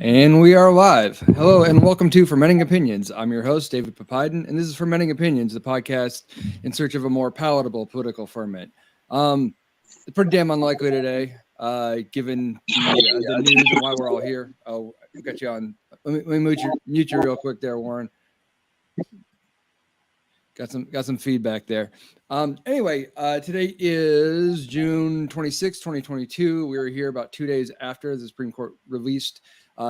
And we are live. Hello and welcome to Fermenting Opinions. I'm your host, David Poseidon, and this is Fermenting Opinions, the podcast in search of a more palatable political ferment. It's pretty damn unlikely today, given the news and why we're all here. Oh, I got you on. Let me mute you real quick there, Warren. Got some feedback there. Anyway, today is June 26, 2022. We were here about 2 days after the Supreme Court released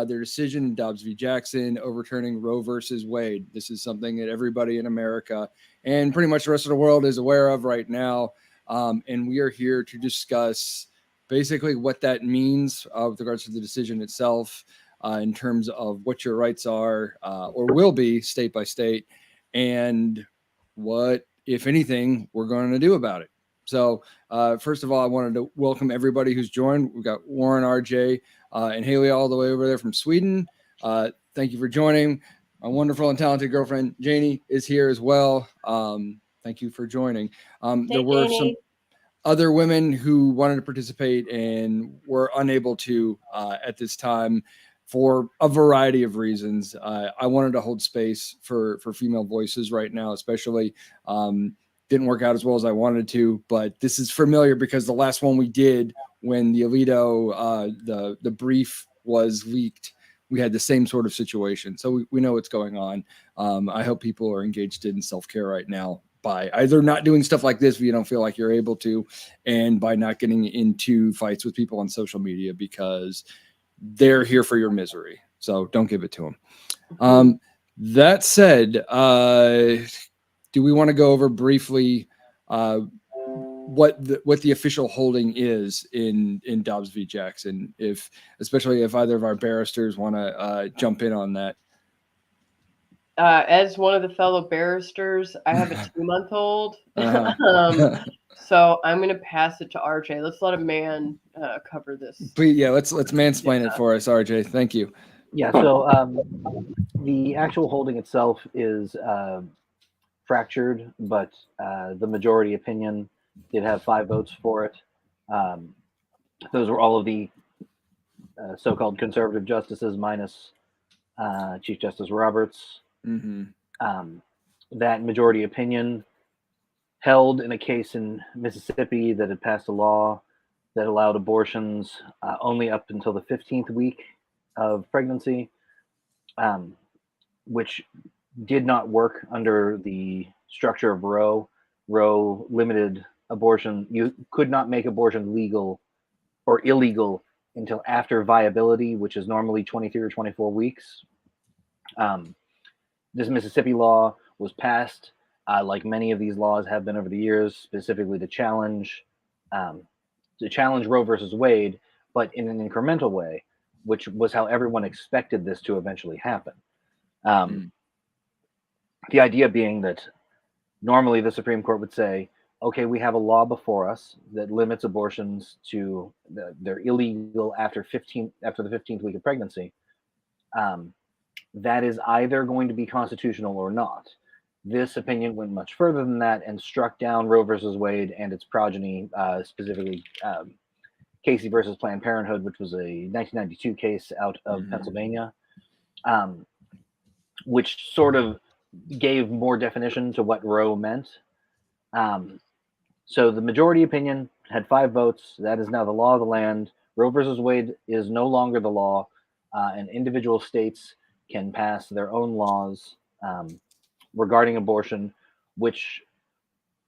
their decision in Dobbs V Jackson overturning Roe versus Wade. This is something that everybody in America and pretty much the rest of the world is aware of right now. And we are here to discuss basically what that means with regards to the decision itself in terms of what your rights are or will be state by state, and what, if anything, we're going to do about it. So first of all, I wanted to welcome everybody who's joined. We've got Warren, RJ, and Haley all the way over there from Sweden. Thank you for joining. My wonderful and talented girlfriend, Janie, is here as well. Thank you for joining. There were some other women who wanted to participate and were unable to at this time for a variety of reasons. I wanted to hold space for female voices right now, especially. Didn't work out as well as I wanted to, but this is familiar because the last one we did when the Alito, the brief was leaked, we had the same sort of situation. So we know what's going on. I hope people are engaged in self-care right now by either not doing stuff like this if you don't feel like you're able to, and by not getting into fights with people on social media because they're here for your misery. So don't give it to them. That said, do we want to go over briefly what the official holding is in Dobbs v Jackson, especially if either of our barristers want to jump in on that? As one of the fellow barristers, I have a 2-month-old, so I'm going to pass it to RJ. Let's let a man cover this. Please, yeah, let's mansplain it for us, RJ. Thank you. Yeah. So the actual holding itself is fractured, but the majority opinion did have 5 votes for it. Those were all of the so-called conservative justices minus Chief Justice Roberts. That majority opinion held in a case in Mississippi that had passed a law that allowed abortions only up until the 15th week of pregnancy, which did not work under the structure of Roe. Roe limited abortion. You could not make abortion legal or illegal until after viability, which is normally 23 or 24 weeks. This Mississippi law was passed, like many of these laws have been over the years, specifically to challenge Roe versus Wade, but in an incremental way, which was how everyone expected this to eventually happen. The idea being that normally the Supreme Court would say, okay, we have a law before us that limits abortions to they're illegal after the 15th week of pregnancy. That is either going to be constitutional or not. This opinion went much further than that and struck down Roe versus Wade and its progeny, specifically Casey versus Planned Parenthood, which was a 1992 case out of Pennsylvania, which sort of gave more definition to what Roe meant. So the majority opinion had 5 votes. That is now the law of the land. Roe versus Wade is no longer the law, and individual states can pass their own laws regarding abortion, which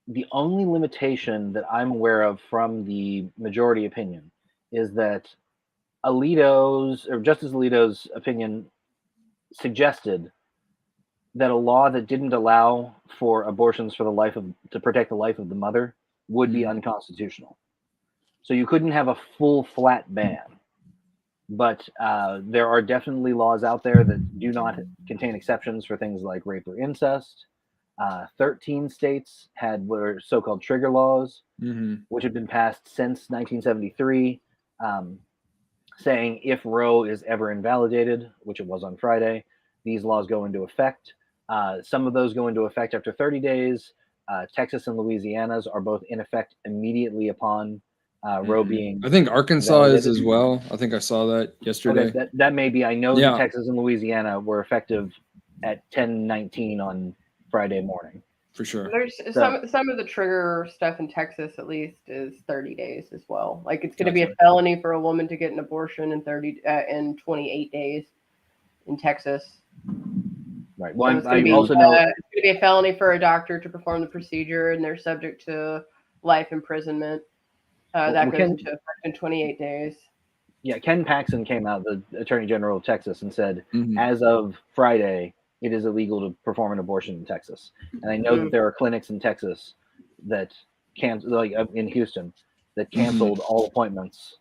the only limitation that I'm aware of from the majority opinion is that Justice Alito's opinion suggested that a law that didn't allow for abortions to protect the life of the mother would be unconstitutional. So you couldn't have a full flat ban. But there are definitely laws out there that do not contain exceptions for things like rape or incest. 13 states had what are so-called trigger laws, which have been passed since 1973, saying if Roe is ever invalidated, which it was on Friday, these laws go into effect. Some of those go into effect after 30 days. Texas and Louisiana's are both in effect immediately upon Roe being. I think Arkansas is as well. I think I saw that yesterday. Okay, that may be. I know that Texas and Louisiana were effective at 10:19 on Friday morning. For sure. There's some of the trigger stuff in Texas, at least, is 30 days as well. Like it's going to be a felony for a woman to get an abortion in 28 days in Texas. Right. Well, so it's going to be a felony for a doctor to perform the procedure, and they're subject to life imprisonment. That goes into effect in 28 days. Yeah, Ken Paxton came out, the Attorney General of Texas, and said, as of Friday, it is illegal to perform an abortion in Texas. And I know that there are clinics in Texas that like in Houston, that canceled all appointments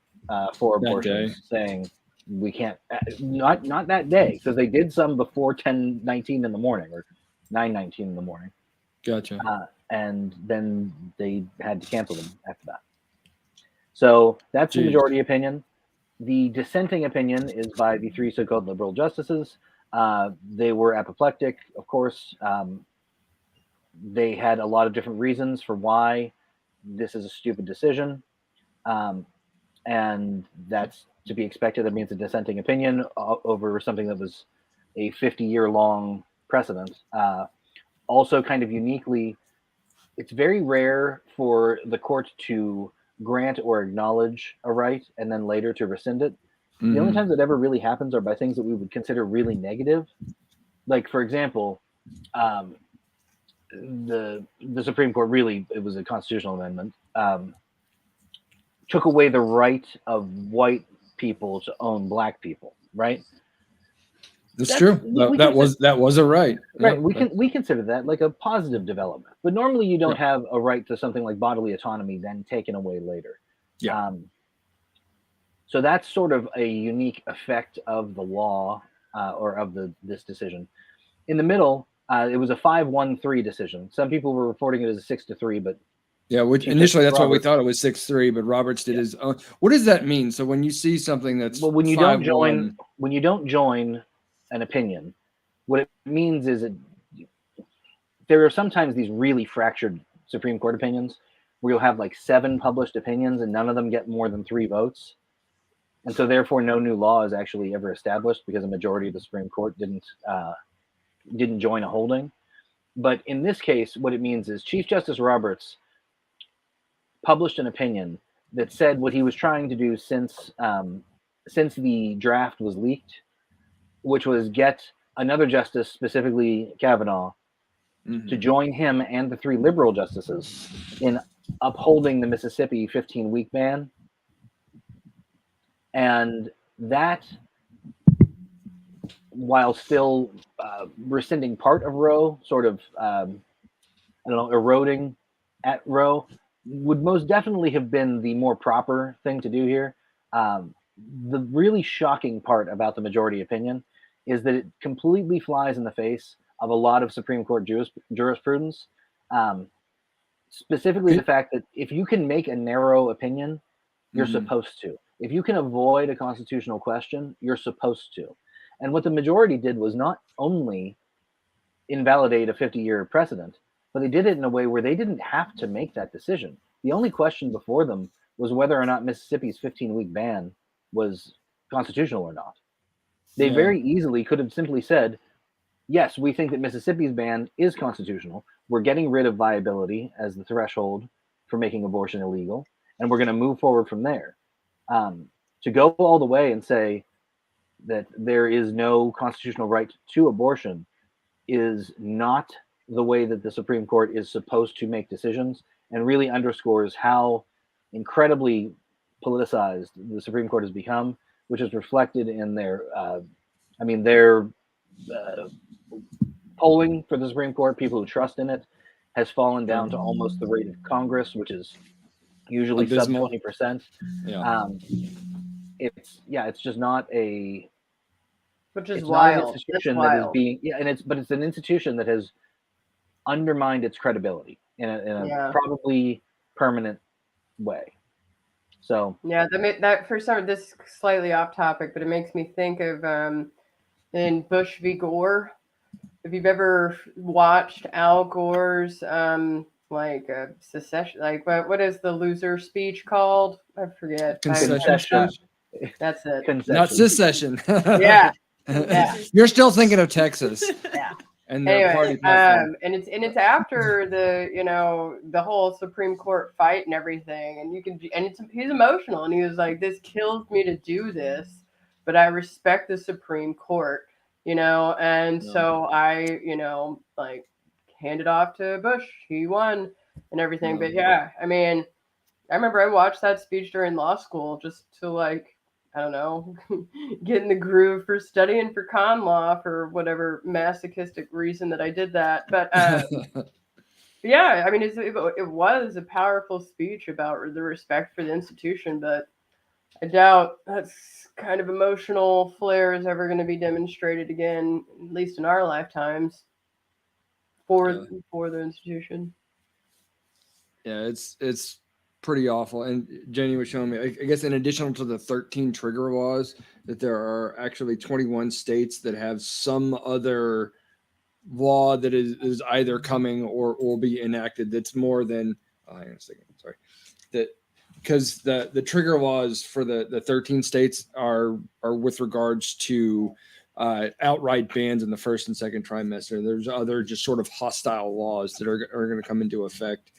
for abortions, saying we can't. Not that day, because they did some before 10:19 in the morning or 9:19 in the morning. Gotcha. And then they had to cancel them after that. So that's the majority opinion. The dissenting opinion is by the 3 so-called liberal justices. They were apoplectic, of course. They had a lot of different reasons for why this is a stupid decision. And that's to be expected. That means a dissenting opinion over something that was a 50-year-long precedent. Also, kind of uniquely, it's very rare for the court to grant or acknowledge a right and then later to rescind it. The only times that ever really happens are by things that we would consider really negative. Like, for example, the Supreme Court, really, it was a constitutional amendment, took away the right of white people to own black people, right? That's true. That was a right. Right. We consider that like a positive development. But normally you don't have a right to something like bodily autonomy then taken away later. Yeah. So that's sort of a unique effect of the law or of this decision. In the middle, it was a 5-1-3 decision. Some people were reporting it as a 6-3, but which initially that's what we thought it was 6-3, but Roberts did his own. What does that mean? So when you see something that's when you don't join an opinion, what it means is there are sometimes these really fractured Supreme Court opinions where you'll have like 7 published opinions and none of them get more than 3 votes. And so therefore no new law is actually ever established because a majority of the Supreme Court didn't join a holding. But in this case, what it means is Chief Justice Roberts published an opinion that said what he was trying to do since the draft was leaked, which was get another justice, specifically Kavanaugh, to join him and the 3 liberal justices in upholding the Mississippi 15-week ban. And that, while still rescinding part of Roe, sort of, eroding at Roe, would most definitely have been the more proper thing to do here. The really shocking part about the majority opinion is that it completely flies in the face of a lot of Supreme Court jurisprudence, specifically the fact that if you can make a narrow opinion, you're supposed to. If you can avoid a constitutional question, you're supposed to. And what the majority did was not only invalidate a 50-year precedent, but they did it in a way where they didn't have to make that decision. The only question before them was whether or not Mississippi's 15-week ban was constitutional or not. They very easily could have simply said, yes, we think that Mississippi's ban is constitutional. We're getting rid of viability as the threshold for making abortion illegal, and we're going to move forward from there. To go all the way and say that there is no constitutional right to abortion is not the way that the Supreme Court is supposed to make decisions, and really underscores how incredibly politicized the Supreme Court has become, which is reflected in their polling for the Supreme Court. People who trust in it has fallen down to almost the rate of Congress, which is usually sub 20%. It's just not a, which is wild. Institution that is being but it's an institution that has undermined its credibility in a probably permanent way. So that for some, this is slightly off topic, but it makes me think of in Bush v. Gore. If you've ever watched Al Gore's like a secession. Like what is the loser speech called? I forget. Concession speech? That's it. Concession. Not secession. Yeah. Yeah. You're still thinking of Texas. Yeah. And their party Anyway, platform. and it's after the the whole Supreme Court fight and everything, and he's emotional, and he was like, "This kills me to do this, but I respect the Supreme Court, and so I like handed off to Bush. He won and everything, but yeah, I mean, I remember I watched that speech during law school just to like, I don't know, get in the groove for studying for con law for whatever masochistic reason that I did that. But yeah, I mean, it was a powerful speech about the respect for the institution, but I doubt that's kind of emotional flair is ever going to be demonstrated again, at least in our lifetimes, for the institution. Yeah, it's pretty awful. And Jenny was showing me, I guess, in addition to the 13 trigger laws, that there are actually 21 states that have some other law that is either coming or will be enacted that's more than hang on a second, sorry, that because the trigger laws for the 13 states are with regards to outright bans in the first and second trimester. There's other just sort of hostile laws that are going to come into effect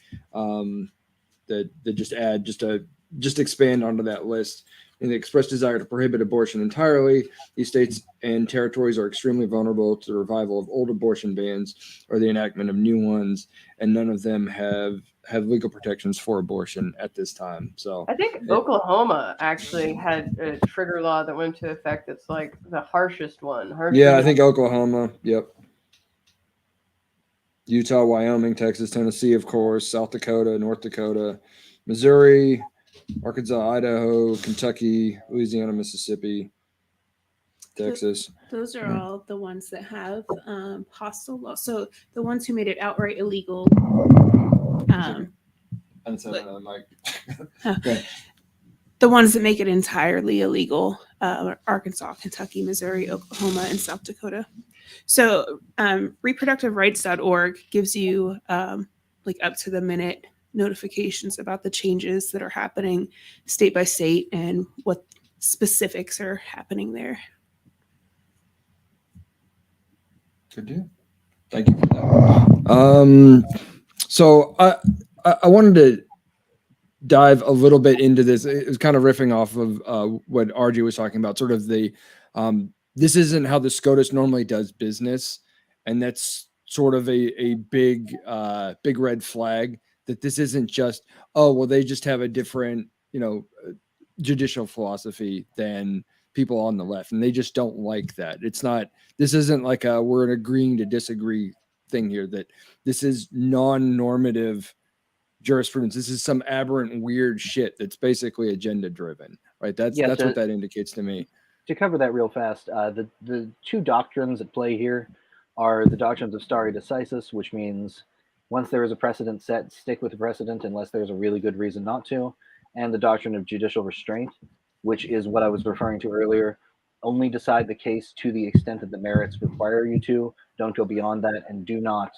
that just expand onto that list. And the express desire to prohibit abortion entirely. These states and territories are extremely vulnerable to the revival of old abortion bans or the enactment of new ones, and none of them have legal protections for abortion at this time. So I think Oklahoma actually had a trigger law that went into effect that's like the harshest one. Yeah, I think Oklahoma. Yep. Utah, Wyoming, Texas, Tennessee, of course, South Dakota, North Dakota, Missouri, Arkansas, Idaho, Kentucky, Louisiana, Mississippi, Texas. Those are all the ones that have hostile law. So the ones who made it outright illegal. The ones that make it entirely illegal are Arkansas, Kentucky, Missouri, Oklahoma, and South Dakota. So reproductiverights.org gives you like up to the minute notifications about the changes that are happening state by state and what specifics are happening there. Good deal. Thank you for that. So I wanted to dive a little bit into this. It was kind of riffing off of what RG was talking about, sort of the this isn't how the SCOTUS normally does business, and that's sort of a big red flag. That this isn't just, oh, well, they just have a different, judicial philosophy than people on the left, and they just don't like that. It's not, this isn't like we're agreeing to disagree thing here, that this is non-normative jurisprudence. This is some aberrant, weird shit that's basically agenda driven, right? That's what that indicates to me. To cover that real fast, the two doctrines at play here are the doctrines of stare decisis, which means once there is a precedent set, stick with the precedent unless there's a really good reason not to, and the doctrine of judicial restraint, which is what I was referring to earlier. Only decide the case to the extent that the merits require you to. Don't go beyond that, and do not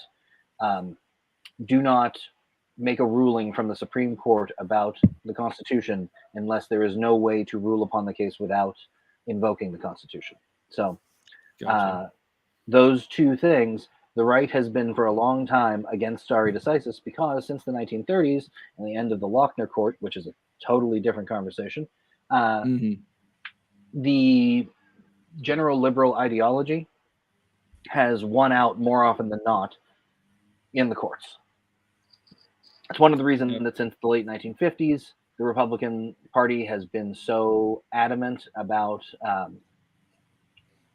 make a ruling from the Supreme Court about the Constitution unless there is no way to rule upon the case without invoking the Constitution. So Gotcha. Those two things, the right has been for a long time against stare decisis because since the 1930s and the end of the Lochner Court, which is a totally different conversation, the general liberal ideology has won out more often than not in the courts. It's one of the reasons that since the late 1950s, the Republican Party has been so adamant about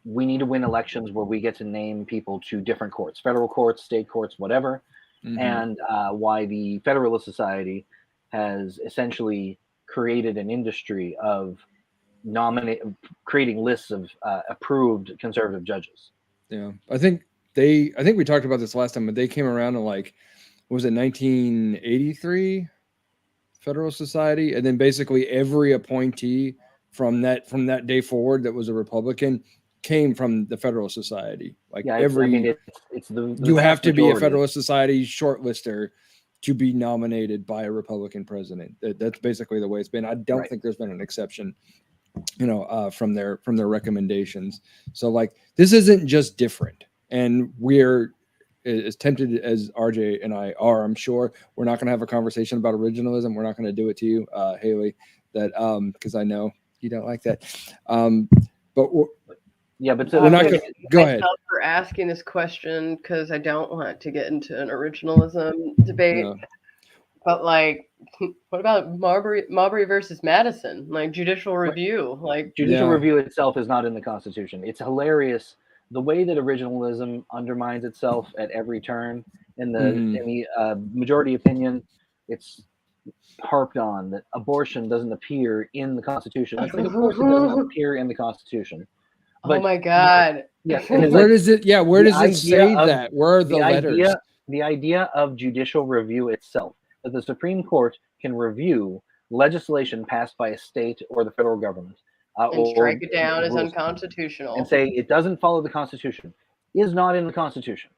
we need to win elections where we get to name people to different courts, federal courts, state courts, whatever, and why the Federalist Society has essentially created an industry of creating lists of approved conservative judges. Yeah, I think we talked about this last time, but they came around in what was it, 1983 Federalist Society, and then basically every appointee from that day forward that was a Republican came from the Federalist Society. You have to be a Federalist Society shortlister to be nominated by a Republican president. That's basically the way it's been. I don't Right. think there's been an exception, from their recommendations. So like, this isn't just different, and we're as tempted as RJ and I are. I'm sure we're not going to have a conversation about originalism. We're not going to do it to you, Haley, that because I know you don't like that. But Yeah, but we're not going. Go ahead. Myself for asking this question because I don't want to get into an originalism debate. No. But like, what about Marbury versus Madison? Like judicial review, like Judicial Yeah. review itself is not in the Constitution. It's hilarious the way that originalism undermines itself at every turn. In the majority opinion, it's harped on that abortion doesn't appear in the Constitution. It's like, of course, it doesn't appear in the Constitution. oh But my god. yeah, and it's Where like, does it? Yeah, where the does it say idea of- that? Where are the letters? The idea of judicial review itself, that the Supreme Court can review legislation passed by a state or the federal government, And strike it down as rules, unconstitutional. and say it doesn't follow the Constitution, is not in the Constitution.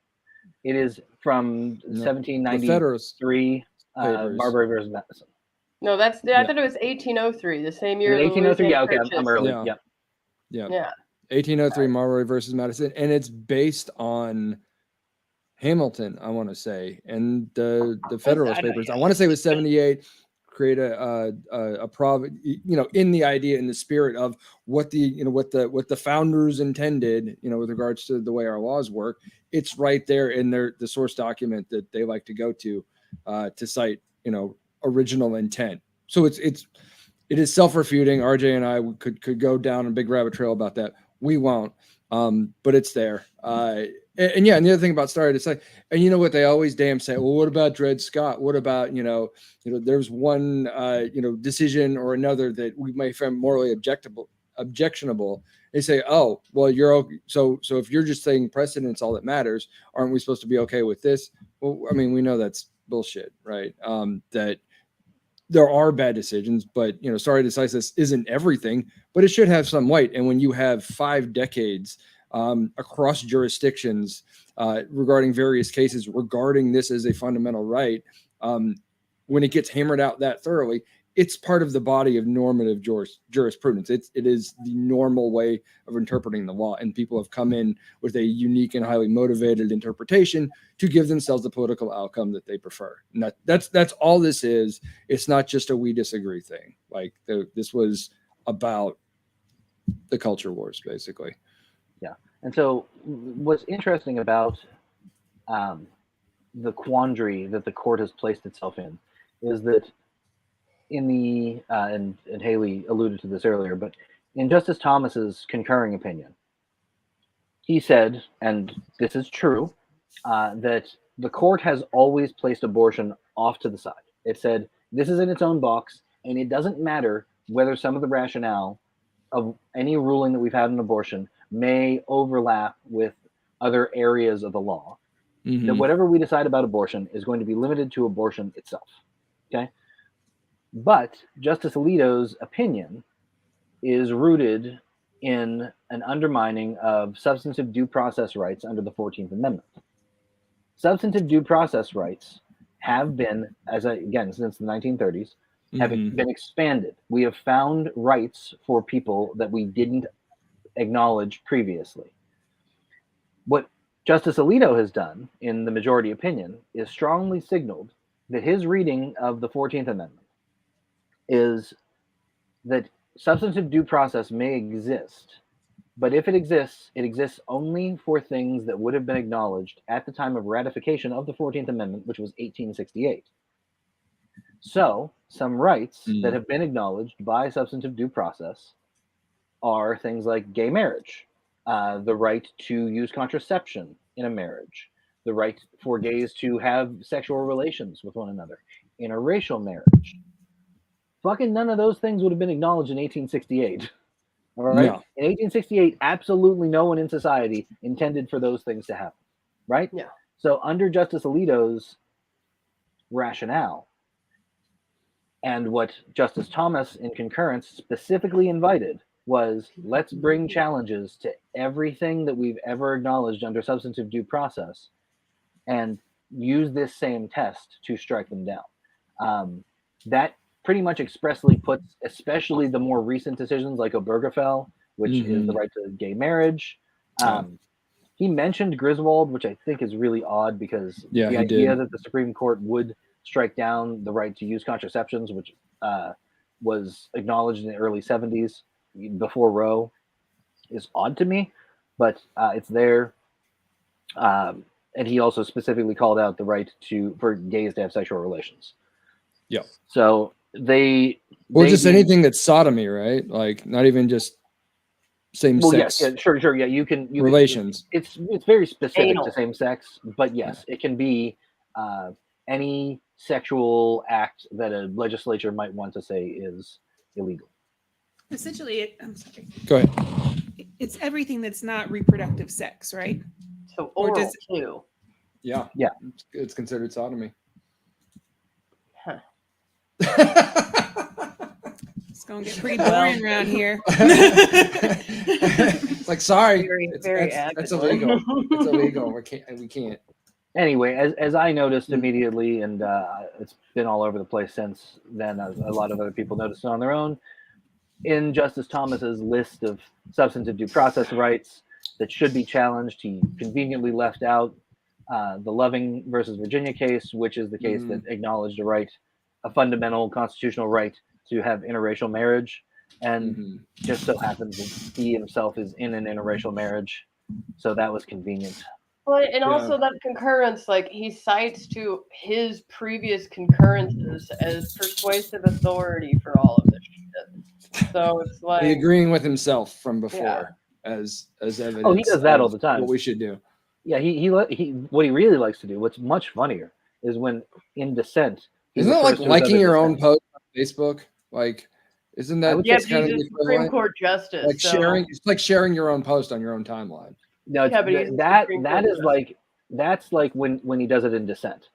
It is from No, 1793, the Federalist Papers. Marbury versus Madison. No, I thought it was 1803, the same year. the 1803, yeah, okay, Louisiana I'm early. Yeah. Yeah. Yeah. 1803 Marbury versus Madison, and it's based on Hamilton, I want to say, and the Federalist Papers. I want to say it was 78. Create a in the idea, in the spirit of what the founders intended, with regards to the way our laws work. It's right there in the source document that they like to go to cite, original intent. So it is self-refuting. RJ and I could go down a big rabbit trail about that. We won't, but it's there. And the other thing about stare decisis, and you know what they always damn say, well, what about Dred Scott? What about, there's one, decision or another that we may find morally objectionable. They say, oh, well, you're okay. So if you're just saying precedent's all that matters, aren't we supposed to be okay with this? Well, I mean, we know that's bullshit, right? That there are bad decisions, but stare decisis isn't everything, but it should have some weight. And when you have 5 decades across jurisdictions regarding various cases regarding this as a fundamental right, when it gets hammered out that thoroughly, it's part of the body of normative jurisprudence. It is the normal way of interpreting the law, and people have come in with a unique and highly motivated interpretation to give themselves the political outcome that they prefer. And that's all this is. It's not just a we disagree thing. Like this was about the culture wars, basically. Yeah. And so what's interesting about the quandary that the court has placed itself in is that in the, and Haley alluded to this earlier, but in Justice Thomas's concurring opinion, he said, and this is true, that the court has always placed abortion off to the side. It said, this is in its own box, and it doesn't matter whether some of the rationale of any ruling that we've had on abortion may overlap with other areas of the law. Mm-hmm. That whatever we decide about abortion is going to be limited to abortion itself. Okay? But Justice Alito's opinion is rooted in an undermining of substantive due process rights under the 14th Amendment. Substantive due process rights have been, again, since the 1930s, have been expanded. We have found rights for people that we didn't acknowledge previously. What Justice Alito has done in the majority opinion is strongly signaled that his reading of the 14th Amendment is that substantive due process may exist, but if it exists only for things that would have been acknowledged at the time of ratification of the 14th Amendment, which was 1868. So some rights that have been acknowledged by substantive due process are things like gay marriage, the right to use contraception in a marriage, the right for gays to have sexual relations with one another, interracial marriage. Fucking none of those things would have been acknowledged in 1868. All right? No. In 1868, absolutely no one in society intended for those things to happen. Right? Yeah. So under Justice Alito's rationale, and what Justice Thomas in concurrence specifically invited was, let's bring challenges to everything that we've ever acknowledged under substantive due process. And use this same test to strike them down. That pretty much expressly puts, especially the more recent decisions like Obergefell, which is the right to gay marriage. He mentioned Griswold, which I think is really odd because the idea that the Supreme Court would strike down the right to use contraceptions, which was acknowledged in the early 70s before Roe, is odd to me, but it's there. And he also specifically called out the right for gays to have sexual relations. Yeah. So just anything that's sodomy, right? Like not even just same sex. Yeah, sure. Yeah, you can relations. It's very specific to same sex, but yes, it can be any sexual act that a legislature might want to say is illegal. Essentially, I'm sorry. Go ahead. It's everything that's not reproductive sex, right? So oral too. Yeah. It's considered sodomy. Huh. It's gonna get pretty boring around here. It's like, sorry, that's illegal. It's illegal. We can't. Anyway, as I noticed immediately, and it's been all over the place since then, as a lot of other people noticed it on their own, in Justice Thomas's list of substantive due process rights that should be challenged, he conveniently left out the Loving versus Virginia case, which is the case that acknowledged a fundamental constitutional right to have interracial marriage, and just so happens that he himself is in an interracial marriage, so that was convenient. Well, and also that concurrence, like he cites to his previous concurrences as persuasive authority for all of this shit. So it's like he agreeing with himself from before as evidence. Oh, he does that all the time. What we should do. Yeah, he what he really likes to do, what's much funnier, is when in dissent. Isn't that like liking your own post on Facebook? Like, isn't that he's a Supreme Court justice? Like sharing, it's like sharing your own post on your own timeline. No, that's like when he does it in dissent.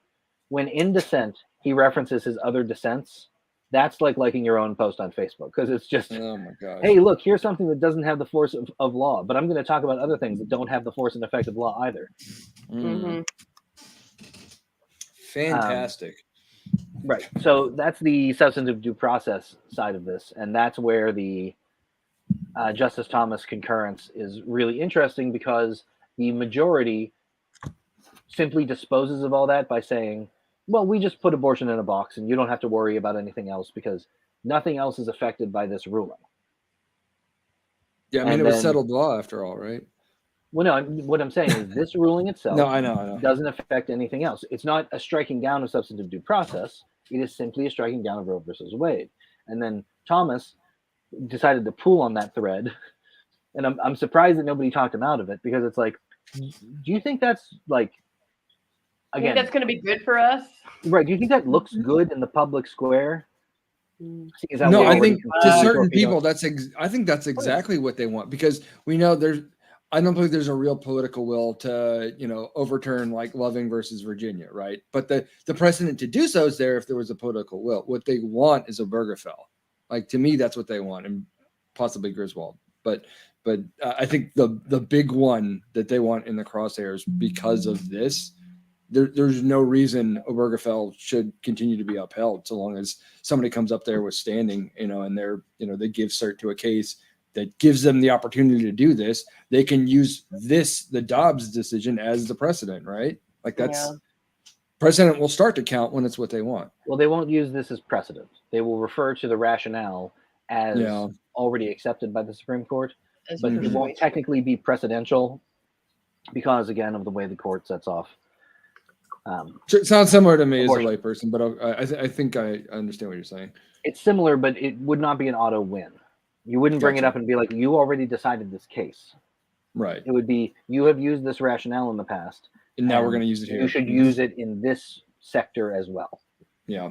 When in dissent he references his other dissents, that's like liking your own post on Facebook, because it's just, oh my god, hey, look, here's something that doesn't have the force of law, but I'm going to talk about other things that don't have the force and effect of law either. Fantastic. Right. So that's the substantive due process side of this, and that's where the Justice Thomas concurrence is really interesting, because the majority simply disposes of all that by saying, well, we just put abortion in a box and you don't have to worry about anything else because nothing else is affected by this ruling. Yeah, I mean, it was settled law after all, right? Well, no, what I'm saying is this ruling itself I know. Doesn't affect anything else. It's not a striking down of substantive due process. It is simply a striking down of Roe versus Wade. And then Thomas decided to pull on that thread. And I'm surprised that nobody talked him out of it, because it's like, do you think that's like, again, that's going to be good for us? Right. Do you think that looks good in the public square? No, I think to certain people, I think that's exactly what they want, because we know I don't believe there's a real political will to, overturn like Loving versus Virginia, right? But the precedent to do so is there if there was a political will. What they want is Obergefell. Like, to me, that's what they want, and possibly Griswold. But I think the big one that they want in the crosshairs because of this, there's no reason Obergefell should continue to be upheld so long as somebody comes up there with standing, and they give cert to a case that gives them the opportunity to do this. They can use the Dobbs decision as the precedent, right? Like precedent will start to count when it's what they want. Well, they won't use this as precedent. They will refer to the rationale as already accepted by the Supreme Court, but it won't technically be precedential because, again, of the way the court sets off. It sounds similar to me abortion as a layperson, but I think I understand what you're saying. It's similar, but it would not be an auto win. You wouldn't bring it up and be like, you already decided this case. Right. It would be, you have used this rationale in the past, and now we're going to use it here. You should use it in this sector as well. Yeah.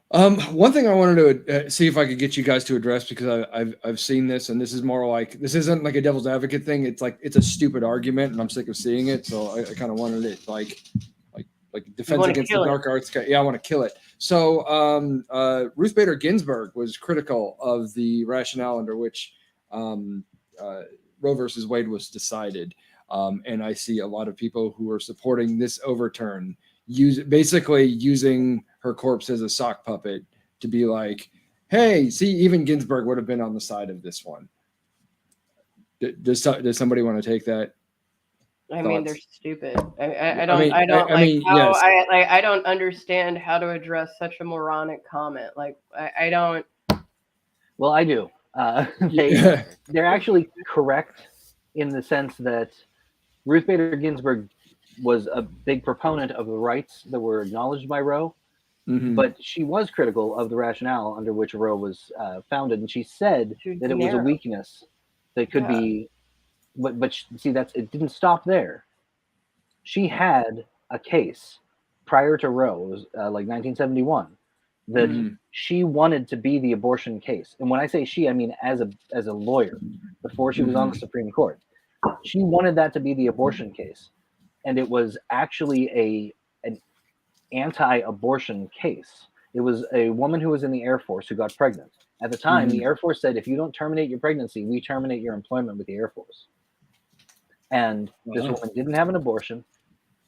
One thing I wanted to see if I could get you guys to address, because I've seen this, and this is more like, this isn't like a devil's advocate thing. It's like, it's a stupid argument, and I'm sick of seeing it. So I kind of wanted it like defense against the dark arts. Yeah, I want to kill it. So Ruth Bader Ginsburg was critical of the rationale under which Roe versus Wade was decided. And I see a lot of people who are supporting this overturn, basically using her corpse as a sock puppet to be like, hey, see, even Ginsburg would have been on the side of this one. Does somebody want to take that? I mean, they're Thoughts? stupid. I don't understand how to address such a moronic comment. Like, I don't. Well, I do. They're actually correct in the sense that Ruth Bader Ginsburg was a big proponent of the rights that were acknowledged by Roe, but she was critical of the rationale under which Roe was founded, and she said that it was a weakness that could be. But see, it didn't stop there. She had a case prior to Roe, it was like 1971, that she wanted to be the abortion case. And when I say she, I mean as a lawyer before she was on the Supreme Court. She wanted that to be the abortion case. And it was actually an anti-abortion case. It was a woman who was in the Air Force who got pregnant. At the time, the Air Force said, if you don't terminate your pregnancy, we terminate your employment with the Air Force. And this woman didn't have an abortion.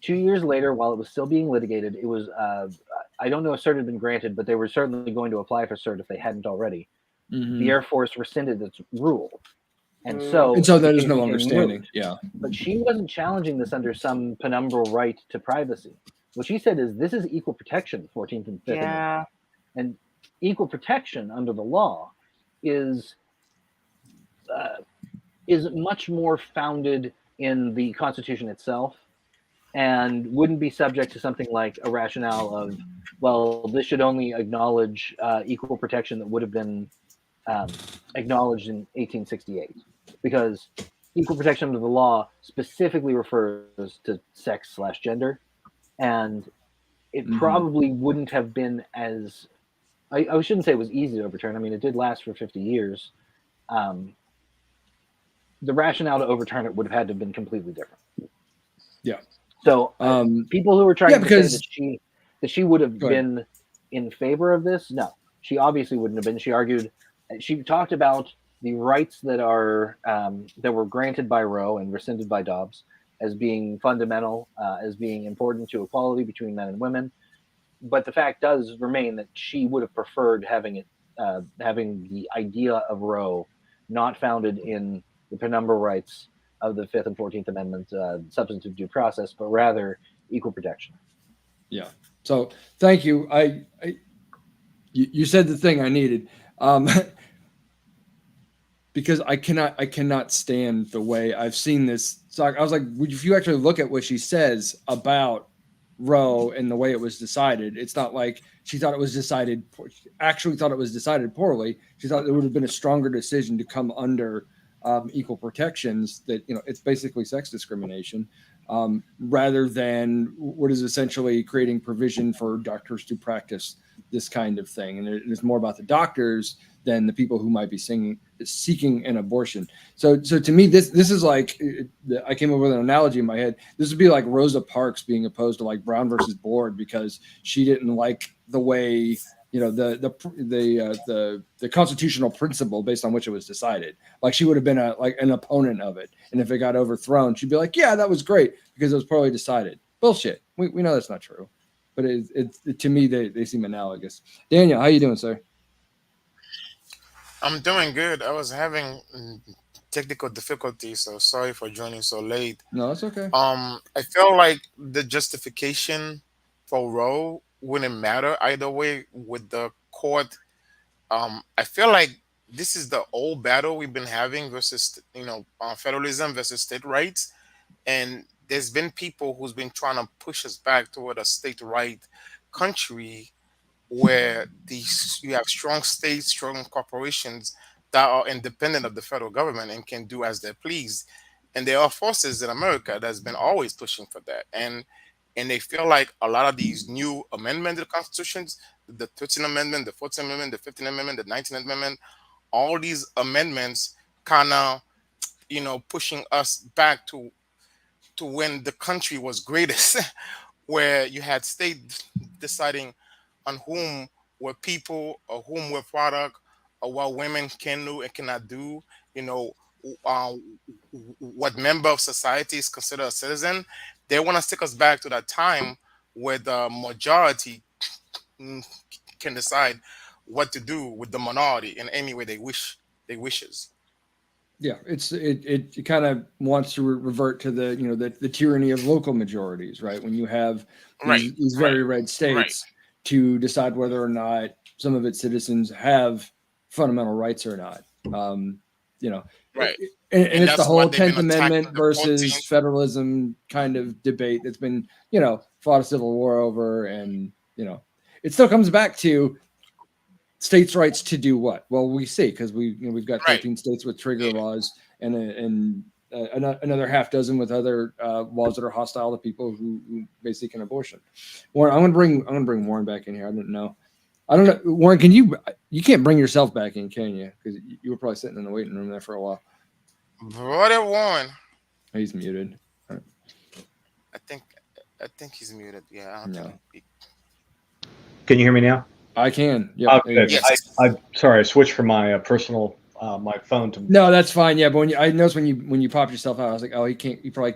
2 years later, while it was still being litigated, it was, I don't know if cert had been granted, but they were certainly going to apply for cert if they hadn't already. The Air Force rescinded its rule. And so that is no longer standing. Yeah. But she wasn't challenging this under some penumbral right to privacy. What she said is this is equal protection, 14th and 5th Amendment. And equal protection under the law is much more founded in the Constitution itself and wouldn't be subject to something like a rationale of, well, this should only acknowledge equal protection that would have been acknowledged in 1868. Because equal protection under the law specifically refers to sex/gender. And it probably wouldn't have been as, I shouldn't say it was easy to overturn. I mean, it did last for 50 years. The rationale to overturn it would have had to have been completely different. Yeah. So people who were trying to say that she would have been in favor of this, no, she obviously wouldn't have been. She argued, she talked about the rights that were granted by Roe and rescinded by Dobbs as being fundamental, as being important to equality between men and women. But the fact does remain that she would have preferred having the idea of Roe not founded in the penumbral rights of the 5th and 14th Amendment, substantive due process, but rather equal protection. Yeah. So thank you. You said the thing I needed. Because I cannot stand the way I've seen this. So I was like, if you actually look at what she says about Roe and the way it was decided, it's not like she thought it was decided. Actually, thought it was decided poorly. She thought it would have been a stronger decision to come under equal protections. That it's basically sex discrimination, rather than what is essentially creating provision for doctors to practice this kind of thing. And it is more about the doctors than the people who might be seeking an abortion. So to me, this is like, I came up with an analogy in my head. This would be like Rosa Parks being opposed to like Brown versus Board because she didn't like the way the constitutional principle based on which it was decided. Like she would have been an opponent of it, and if it got overthrown, she'd be like, yeah, that was great because it was poorly decided. Bullshit. We know that's not true, but it to me they seem analogous. Daniel, how you doing, sir? I'm doing good. I was having technical difficulties, so sorry for joining so late. No, it's okay. I feel like the justification for Roe wouldn't matter either way with the court. I feel like this is the old battle we've been having versus federalism versus state rights, and there's been people who's been trying to push us back toward a state right country where you have strong states, strong corporations that are independent of the federal government and can do as they please. And there are forces in America that's been always pushing for that. And they feel like a lot of these new amendments to the constitutions, the 13th Amendment, the 14th Amendment, the 15th Amendment, the 19th Amendment, all these amendments kind of, pushing us back to when the country was greatest, where you had state deciding on whom were people or whom were product or what women can do and cannot do, uh, what member of society is considered a citizen. They want to take us back to that time where the majority mm, can decide what to do with the minority in any way they wishes. Yeah, it kind of wants to revert to the the tyranny of local majorities, right? When you have Right, these right, very red right, states to decide whether or not some of its citizens have fundamental rights or not. You know, right. and And it's the that's what whole they've been Tenth attacking Amendment the versus 14th. federalism kind of debate that's been fought a civil war over, and it still comes back to states' rights to do what? Well, we see because we've got Right. 13 states with trigger Yeah. laws and another half dozen with other laws that are hostile to people who basically can abortion. Warren, I'm gonna bring Warren back in here. I don't know. Warren, you can't bring yourself back in, can you? Because you were probably sitting in the waiting room there for a while. Brother Warren, He's muted. I think I think he's muted. Yeah, I don't No, think Can you hear me now? I can. Yep. Oh, There you good. go. yes. I sorry, I switched from my personal my phone to. No, that's fine. Yeah, but I noticed when you popped yourself out, I was like, oh, he can't. He probably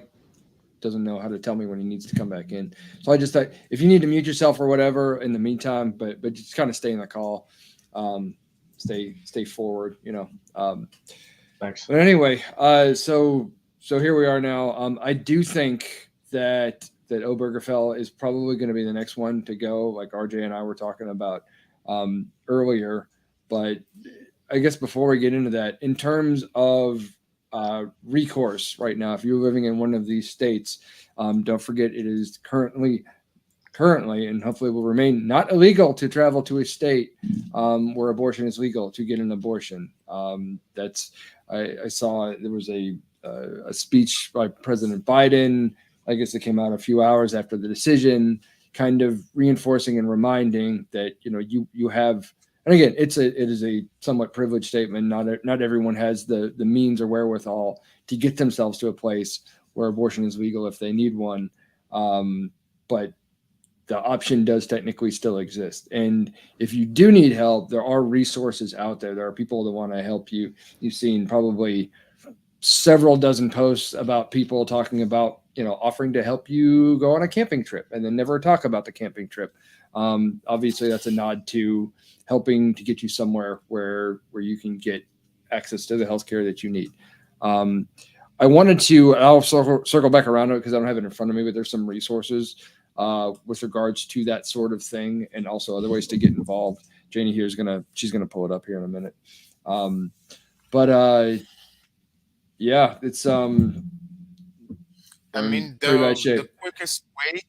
doesn't know how to tell me when he needs to come back in. So I just thought if you need to mute yourself or whatever in the meantime, but just kind of stay in the call, stay forward, Thanks. But anyway, so here we are now. I do think that Obergefell is probably going to be the next one to go, like RJ and I were talking about earlier. But I guess before we get into that, in terms of recourse right now, if you're living in one of these states, don't forget it is currently and hopefully will remain not illegal to travel to a state where abortion is legal to get an abortion. I saw there was a speech by President Biden. I guess it came out a few hours after the decision, kind of reinforcing and reminding that you have. And again, it is a somewhat privileged statement. Not everyone has the means or wherewithal to get themselves to a place where abortion is legal if they need one. But the option does technically still exist. And if you do need help, there are resources out there. There are people that want to help you. You've seen probably several dozen posts about people talking about, offering to help you go on a camping trip and then never talk about the camping trip. Obviously, that's a nod to helping to get you somewhere where you can get access to the healthcare that you need. I wanted to, I'll circle back around to it because I don't have it in front of me, but there's some resources with regards to that sort of thing and also other ways to get involved. Janie here she's gonna pull it up here in a minute. Yeah, it's I mean pretty bad shape. the quickest way,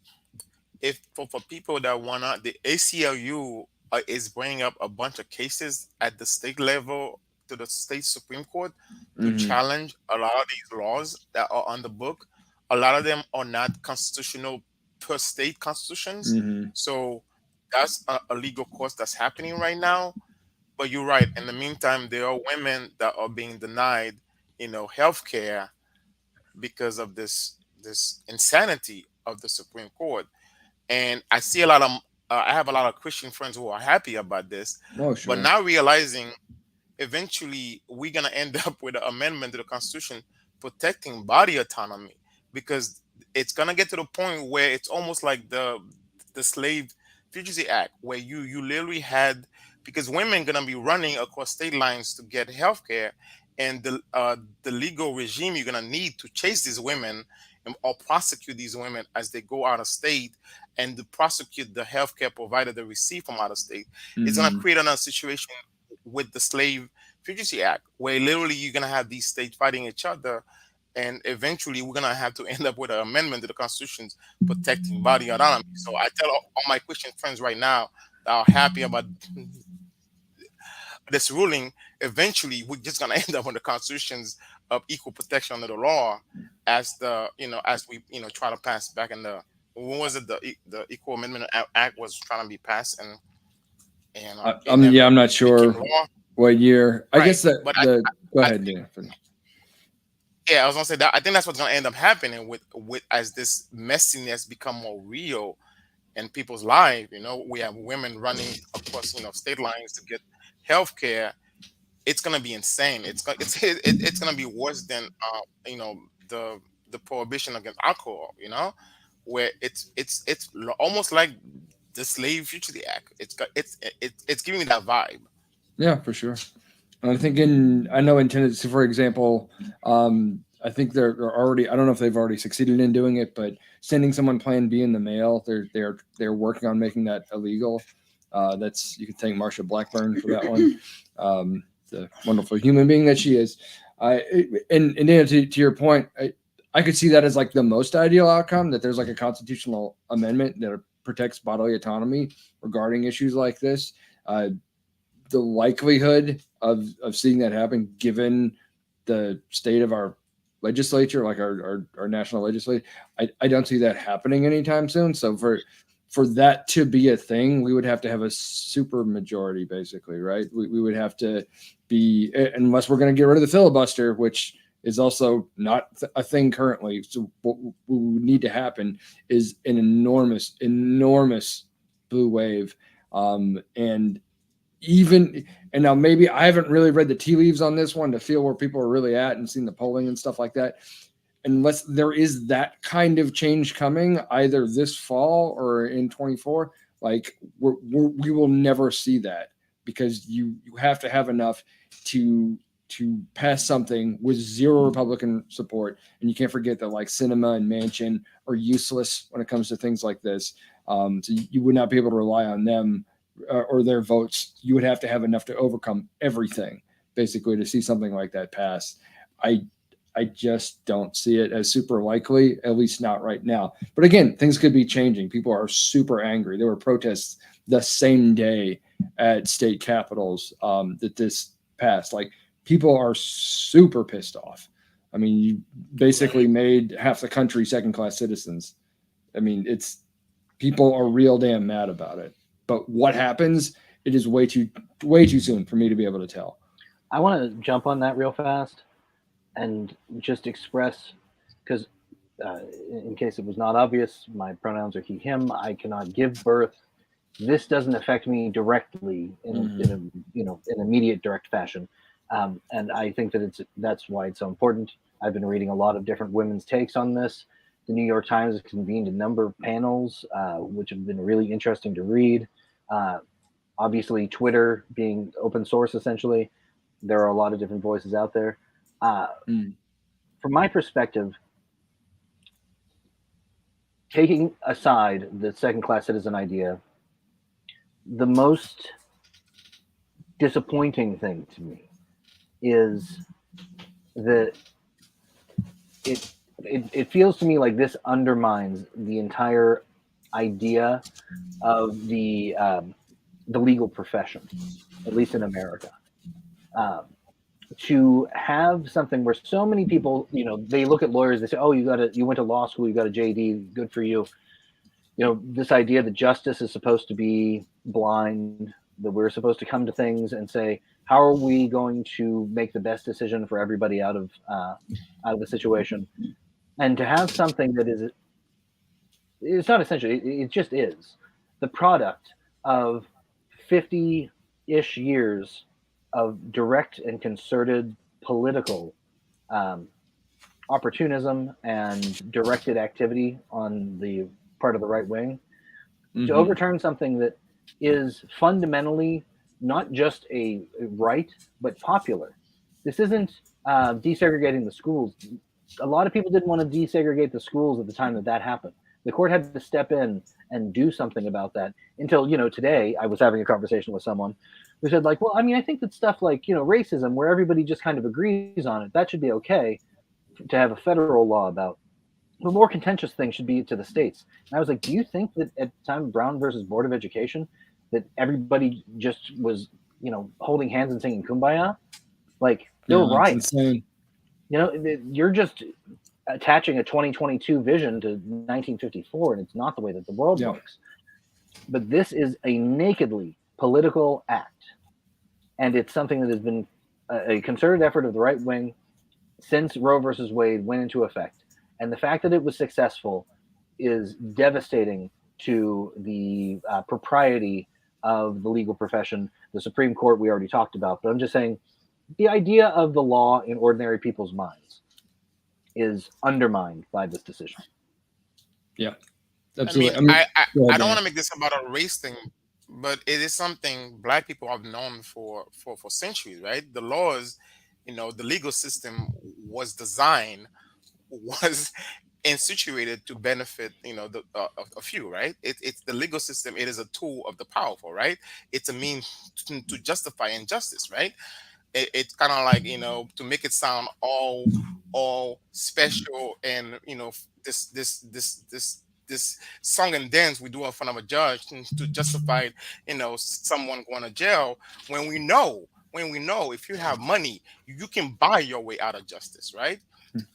if for people that wanna, the ACLU is bringing up a bunch of cases at the state level to the state Supreme Court to Mhm. challenge a lot of these laws that are on the book. A lot of them are not constitutional per state constitutions. Mhm. So that's a legal course that's happening right now. But you're right. In the meantime, there are women that are being denied, health care because of this insanity of the Supreme Court. And I see a lot of I have a lot of Christian friends who are happy about this, Oh, but sure. now realizing eventually we're gonna end up with an amendment to the Constitution protecting body autonomy, because it's gonna get to the point where it's almost like the Slave Fugitive Act, where you literally had, because women gonna be running across state lines to get health care, and the legal regime you're gonna need to chase these women or prosecute these women as they go out of state, and to prosecute the healthcare provider they receive from out of state. It's gonna Mhm. create another situation with the Slave Fugitive Act, where literally you're gonna have these states fighting each other, and eventually we're gonna have to end up with an amendment to the Constitution protecting body autonomy. So I tell all my Christian friends right now that are happy about this ruling, eventually we're just gonna end up with the constitutions of equal protection under the law, as as we try to pass back in the, when was it, the Equal Amendment Act was trying to be passed, and it never I'm not became sure law. what year. I Right. guess that But go I ahead, think, yeah. yeah, I was gonna say that I think that's what's gonna end up happening with as this messiness become more real in people's life. We have women running across state lines to get health care, it's gonna be insane. It's gonna be worse than the prohibition against alcohol. Where almost like the Slave Fugitive Act. It's giving me that vibe. Yeah, for sure. I think I know in Tennessee, for example, I think they're already. I don't know if they've already succeeded in doing it, but sending someone Plan B in the mail, they're working on making that illegal. That's you can thank Marsha Blackburn for that one. The wonderful human being that she is. And then to your point, I could see that as like the most ideal outcome. That there's like a constitutional amendment that protects bodily autonomy regarding issues like this. The likelihood of seeing that happen, given the state of our legislature, like our national legislature, I don't see that happening anytime soon. So for that to be a thing, we would have to have a super majority, basically, right? We would have to be, unless we're going to get rid of the filibuster, which is also not a thing currently. So what would need to happen is an enormous blue wave, and now maybe I haven't really read the tea leaves on this one to feel where people are really at and seen the polling and stuff like that. Unless there is that kind of change coming either this fall or in 24, like we will never see that, because you have to have enough to pass something with zero Republican support. And you can't forget that like Sinema and Manchin are useless when it comes to things like this. So you would not be able to rely on them or their votes. You would have to have enough to overcome everything, basically, to see something like that pass. I just don't see it as super likely, at least not right now. But again, things could be changing. People are super angry. There were protests the same day at state capitals that this passed. Like, people are super pissed off. I mean, you basically made half the country second-class citizens. I mean, people are real damn mad about it. But what happens, it is way too soon for me to be able to tell. I want to jump on that real fast and just express, because in case it was not obvious, my pronouns are he, him. I cannot give birth. This doesn't affect me directly in an immediate direct fashion. And I think that that's why it's so important. I've been reading a lot of different women's takes on this. The New York Times has convened a number of panels, which have been really interesting to read. Obviously, Twitter being open source, essentially, there are a lot of different voices out there. From my perspective, taking aside the second-class citizen idea, the most disappointing thing to me is that it feels to me like this undermines the entire idea of the legal profession, at least in America. To have something where so many people, they look at lawyers, they say, "Oh, you went to law school, you got a JD, good for you." This idea that justice is supposed to be blind, that we're supposed to come to things and say, how are we going to make the best decision for everybody out of the situation? And to have something that it's not essential, it just is the product of 50-ish years of direct and concerted political opportunism and directed activity on the part of the right wing, to overturn something that is fundamentally not just a right, but popular. This isn't desegregating the schools. A lot of people didn't want to desegregate the schools at the time that happened. The court had to step in and do something about that until, today I was having a conversation with someone who said, like, well, I mean, I think that stuff like, racism, where everybody just kind of agrees on it, that should be okay to have a federal law about. The more contentious thing should be to the states. And I was like, do you think that at the time of Brown versus Board of Education, that everybody just was, holding hands and singing Kumbaya? Like, they were right. Insane. You're just attaching a 2022 vision to 1954, and it's not the way that the world works. But this is a nakedly political act, and it's something that has been a concerted effort of the right wing since Roe versus Wade went into effect. And the fact that it was successful is devastating to the propriety of the legal profession. The Supreme Court we already talked about, but I'm just saying, the idea of the law in ordinary people's minds is undermined by this decision. Yeah, I absolutely. mean, go ahead, I don't Dan. want to make this about a race thing, but it is something Black people have known for centuries, right? The laws, the legal system was designed, was instituted to benefit, a few, right? It's the legal system. It is a tool of the powerful, right? It's a means to justify injustice, right? It's kind of like, to make it sound all special, and this song and dance we do in front of a judge to justify, someone going to jail, when we know if you have money, you can buy your way out of justice, right?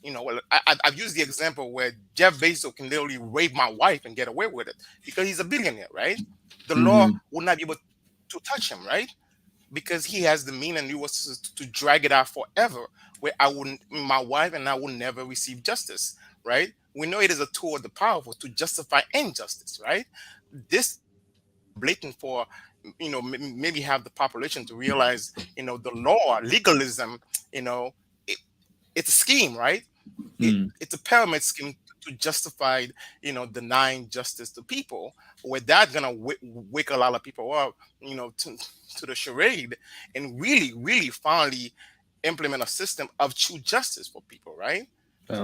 Well, I've used the example where Jeff Bezos can literally rape my wife and get away with it because he's a billionaire, right? The law will not be able to touch him, right? Because he has the mean and resources to drag it out forever, where my wife and I will never receive justice, right? We know it is a tool of the powerful to justify injustice, right? This blatant for, maybe have the population to realize, the law, legalism, it, it's a scheme, right? It's a pyramid scheme to justify, denying justice to people, where that's gonna wake a lot of people up, to the charade, and really finally implement a system of true justice for people, right?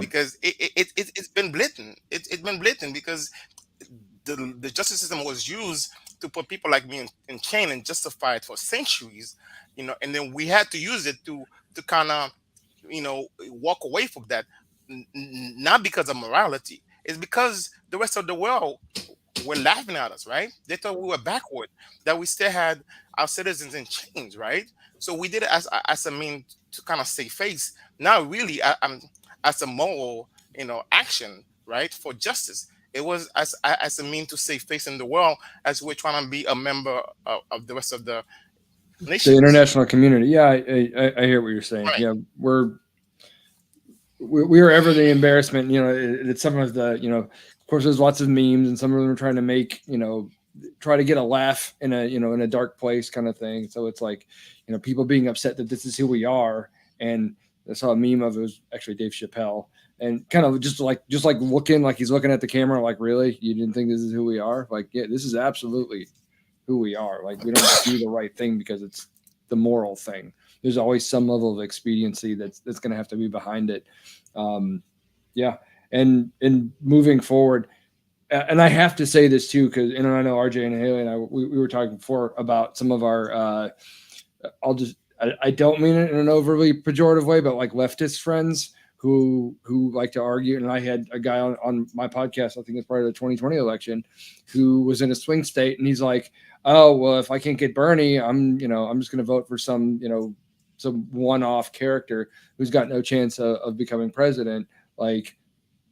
Because it's been blatant. It's been blatant because the justice system was used to put people like me in chain and justify it for centuries, and then we had to use it to kind of, walk away from that, not because of morality. It's because the rest of the world were laughing at us, right? They thought we were backward, that we still had our citizens in chains, right? So we did it as a mean to kind of save face, not really as a moral, action, right, for justice. It was as a mean to save face in the world, as we're trying to be a member of the rest of the nations. The international community. Yeah, I hear what you're saying. Right. Yeah, we are ever the embarrassment. It's some of the, of course, there's lots of memes, and some of them are trying to make, try to get a laugh in a dark place kind of thing. So it's like, people being upset that this is who we are. And I saw a meme of it was actually Dave Chappelle, and kind of just like looking like he's looking at the camera, like, really, you didn't think this is who we are? Like, yeah, this is absolutely who we are. Like, we don't do the right thing because it's the moral thing. There's always some level of expediency that's going to have to be behind it. Yeah. And moving forward, and I have to say this too, because, I know RJ and Haley and I, we were talking before about some of our, I don't mean it in an overly pejorative way, but like leftist friends who like to argue. And I had a guy on my podcast, I think it's part of the 2020 election, who was in a swing state, and he's like, oh, well, if I can't get Bernie, I'm just going to vote for some one-off character who's got no chance of becoming president. Like,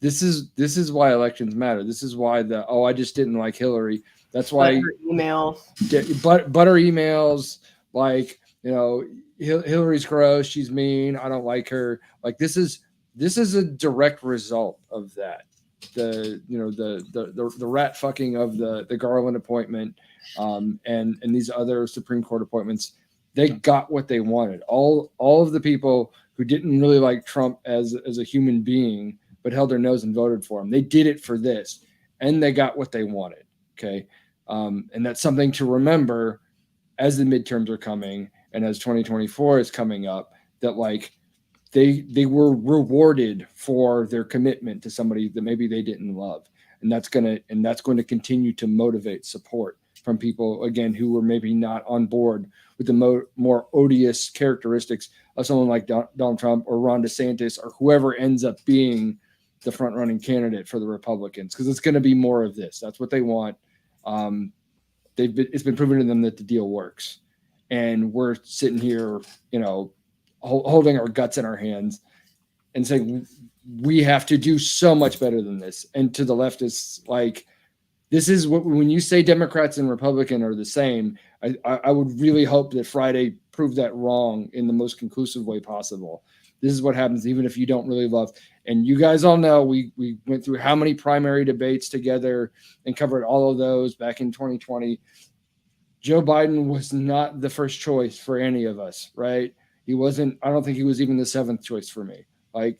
this is why elections matter. This is why I just didn't like Hillary. That's why emails, butter emails, like, Hillary's gross, she's mean, I don't like her. Like, this is a direct result of that. The rat fucking of the Garland appointment, and these other Supreme Court appointments. They got what they wanted. All of the people who didn't really like Trump as a human being, but held their nose and voted for him, they did it for this, and they got what they wanted. Okay, and that's something to remember as the midterms are coming and as 2024 is coming up. That, like, they were rewarded for their commitment to somebody that maybe they didn't love, and that's going to continue to motivate support from people, again, who were maybe not on board with the more odious characteristics of someone like Donald Trump or Ron DeSantis or whoever ends up being the front-running candidate for the Republicans, because it's going to be more of this. That's what they want. It's been proven to them that the deal works, and we're sitting here, holding our guts in our hands and saying we have to do so much better than this. And to the leftists, like, this is what, when you say Democrats and Republican are the same, I would really hope that Friday proved that wrong in the most conclusive way possible. This is what happens even if you don't really love. And you guys all know we went through how many primary debates together and covered all of those back in 2020. Joe Biden was not the first choice for any of us, right? He wasn't. I don't think he was even the 7th choice for me. Like,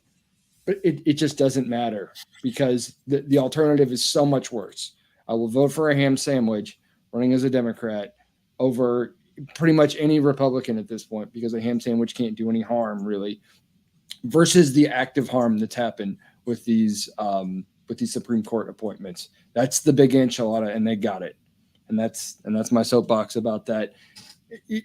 but it just doesn't matter because the alternative is so much worse. I will vote for a ham sandwich running as a Democrat over pretty much any Republican at this point because a ham sandwich can't do any harm really, versus the active harm that's happened with these Supreme Court appointments. That's the big enchilada, and they got it. And that's my soapbox about that.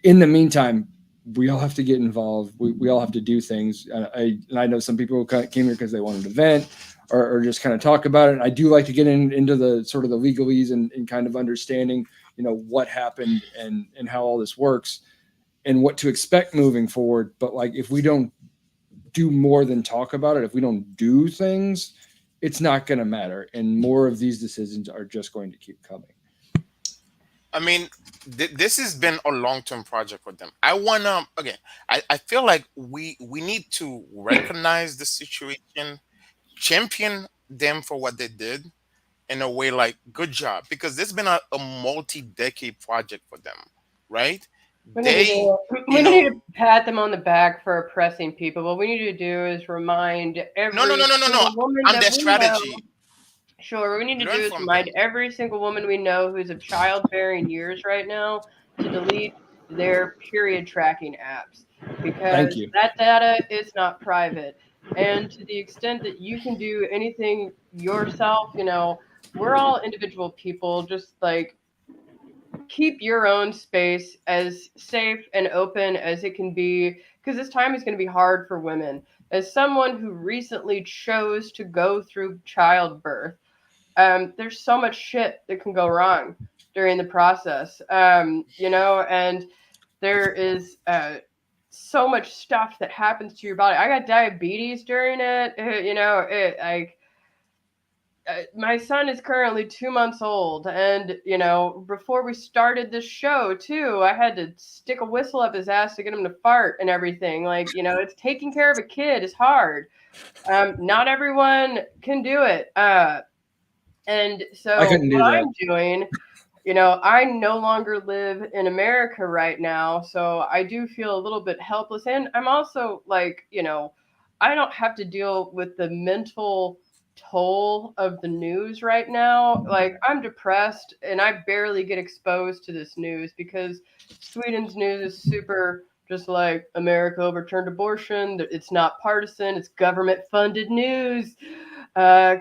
In the meantime, we all have to get involved. We all have to do things. I know some people came here because they wanted to vent or just kind of talk about it. And I do like to get into the sort of the legalese and kind of understanding, what happened and how all this works and what to expect moving forward. But like, if we don't do more than talk about it, if we don't do things, it's not going to matter. And more of these decisions are just going to keep coming. I mean, this has been a long-term project with them. I feel like we need to recognize the situation, champion them for what they did in a way, like, good job, because this has been a multi-decade project for them, right? We need to pat them on the back for oppressing people. What we need to do is remind every no. woman I'm that their we strategy. know. Sure, what we need to Learn do is from remind them. every single woman we know who's of childbearing years right now to delete their period tracking apps because you. that data is not private. And to the extent that you can do anything yourself, we're all individual people. Just like keep your own space as safe and open as it can be, because this time is going to be hard for women. As someone who recently chose to go through childbirth, there's so much shit that can go wrong during the process, and there is so much stuff that happens to your body. I got diabetes during it. My son is currently 2 months old, and before we started this show too, I had to stick a whistle up his ass to get him to fart and everything. Like, it's taking care of a kid is hard. Not everyone can do it. And so I couldn't do what that. I'm doing, I no longer live in America right now, so I do feel a little bit helpless. And I'm also like, I don't have to deal with the mental toll of the news right now. Like, I'm depressed and I barely get exposed to this news because Sweden's news is super just like America overturned abortion. It's not partisan, it's government funded news.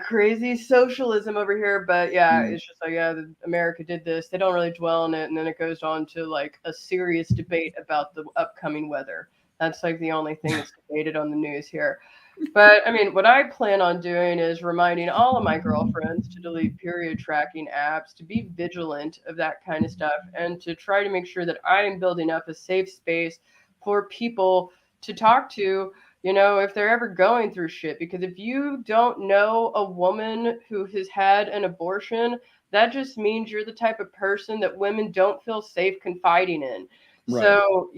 Crazy socialism over here, but yeah, it's just like, America did this. They don't really dwell on it, and then it goes on to like a serious debate about the upcoming weather. That's like the only thing that's debated on the news here. But I mean, what I plan on doing is reminding all of my girlfriends to delete period tracking apps, to be vigilant of that kind of stuff, and to try to make sure that I am building up a safe space for people to talk to, if they're ever going through shit. Because if you don't know a woman who has had an abortion, that just means you're the type of person that women don't feel safe confiding in. Right. So,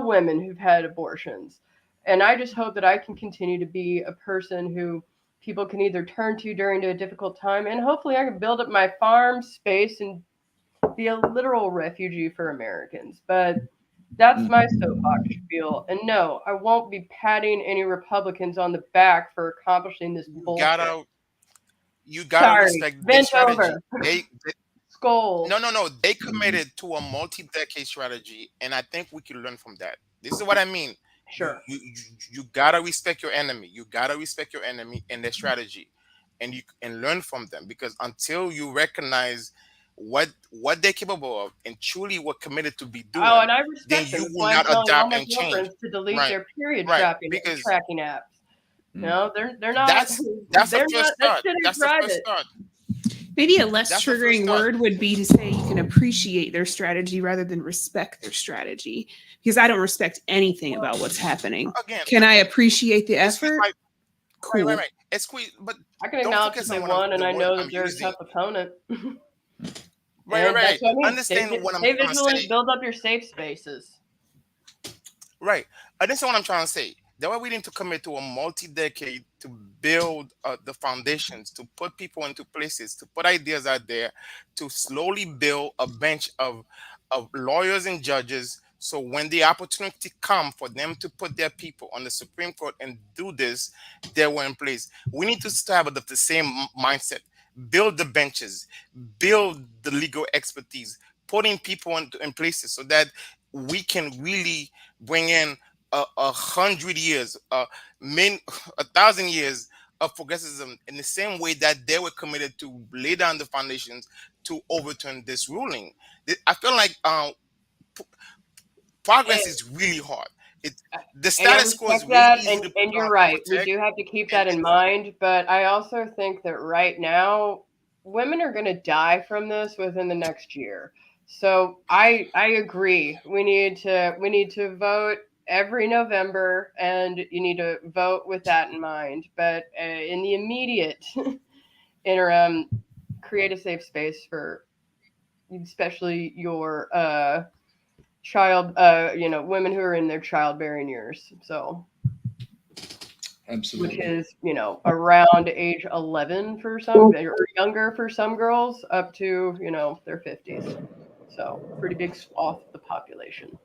women who've had abortions. And I just hope that I can continue to be a person who people can either turn to during a difficult time, and hopefully I can build up my farm space and be a literal refugee for Americans. But that's my soapbox spiel. And no, I won't be patting any Republicans on the back for accomplishing this bullshit. You gotta Sorry, respect their bent strategy. over. Skull. No. They committed to a multi-decade strategy, and I think we can learn from that. This is what I mean. Sure. You gotta respect your enemy. You gotta respect your enemy and their strategy, and learn from them, because until you recognize what they're capable of and truly what committed to be doing, Oh, and I then respect them. you That's will why I'm not telling all adapt my and change. girlfriends to delete Right. their period Right. Because tracking apps. No, they're not. that's the they're first not. That start. shit is That's the first private. start. Maybe a less That's the first triggering start. word would be to say you can appreciate their strategy rather than respect their strategy. Because I don't respect anything about what's happening. Again, Can I appreciate the it's effort? like- Cool. right. It's cool, but I can don't acknowledge focus that they on what won, and the I word know that I'm they're a using. tough opponent. Right. And that's what I mean. Understand what I'm Stay trying to vigilant, say. build up your safe spaces. Right. Understand what I'm trying to say. That way we need to commit to a multi-decade to build the foundations, to put people into places, to put ideas out there, to slowly build a bench of lawyers and judges So when the opportunity come for them to put their people on the Supreme Court and do this, they were in place. We need to start with the same mindset. Build the benches, build the legal expertise, putting people in places so that we can really bring in 100 years, 1,000 years of progressivism in the same way that they were committed to lay down the foundations to overturn this ruling. I feel like progress is really hard. The And I status quo is respect really that, easy to and you're right. We do have to keep that in mind. But I also think that right now, women are going to die from this within the next year. So I agree. We need to vote every November, and you need to vote with that in mind. But in the immediate interim, create a safe space for especially your child, women who are in their childbearing years. So, Absolutely. which is, around age 11 for some, or younger for some girls, up to, their 50s. So, pretty big swath of the population.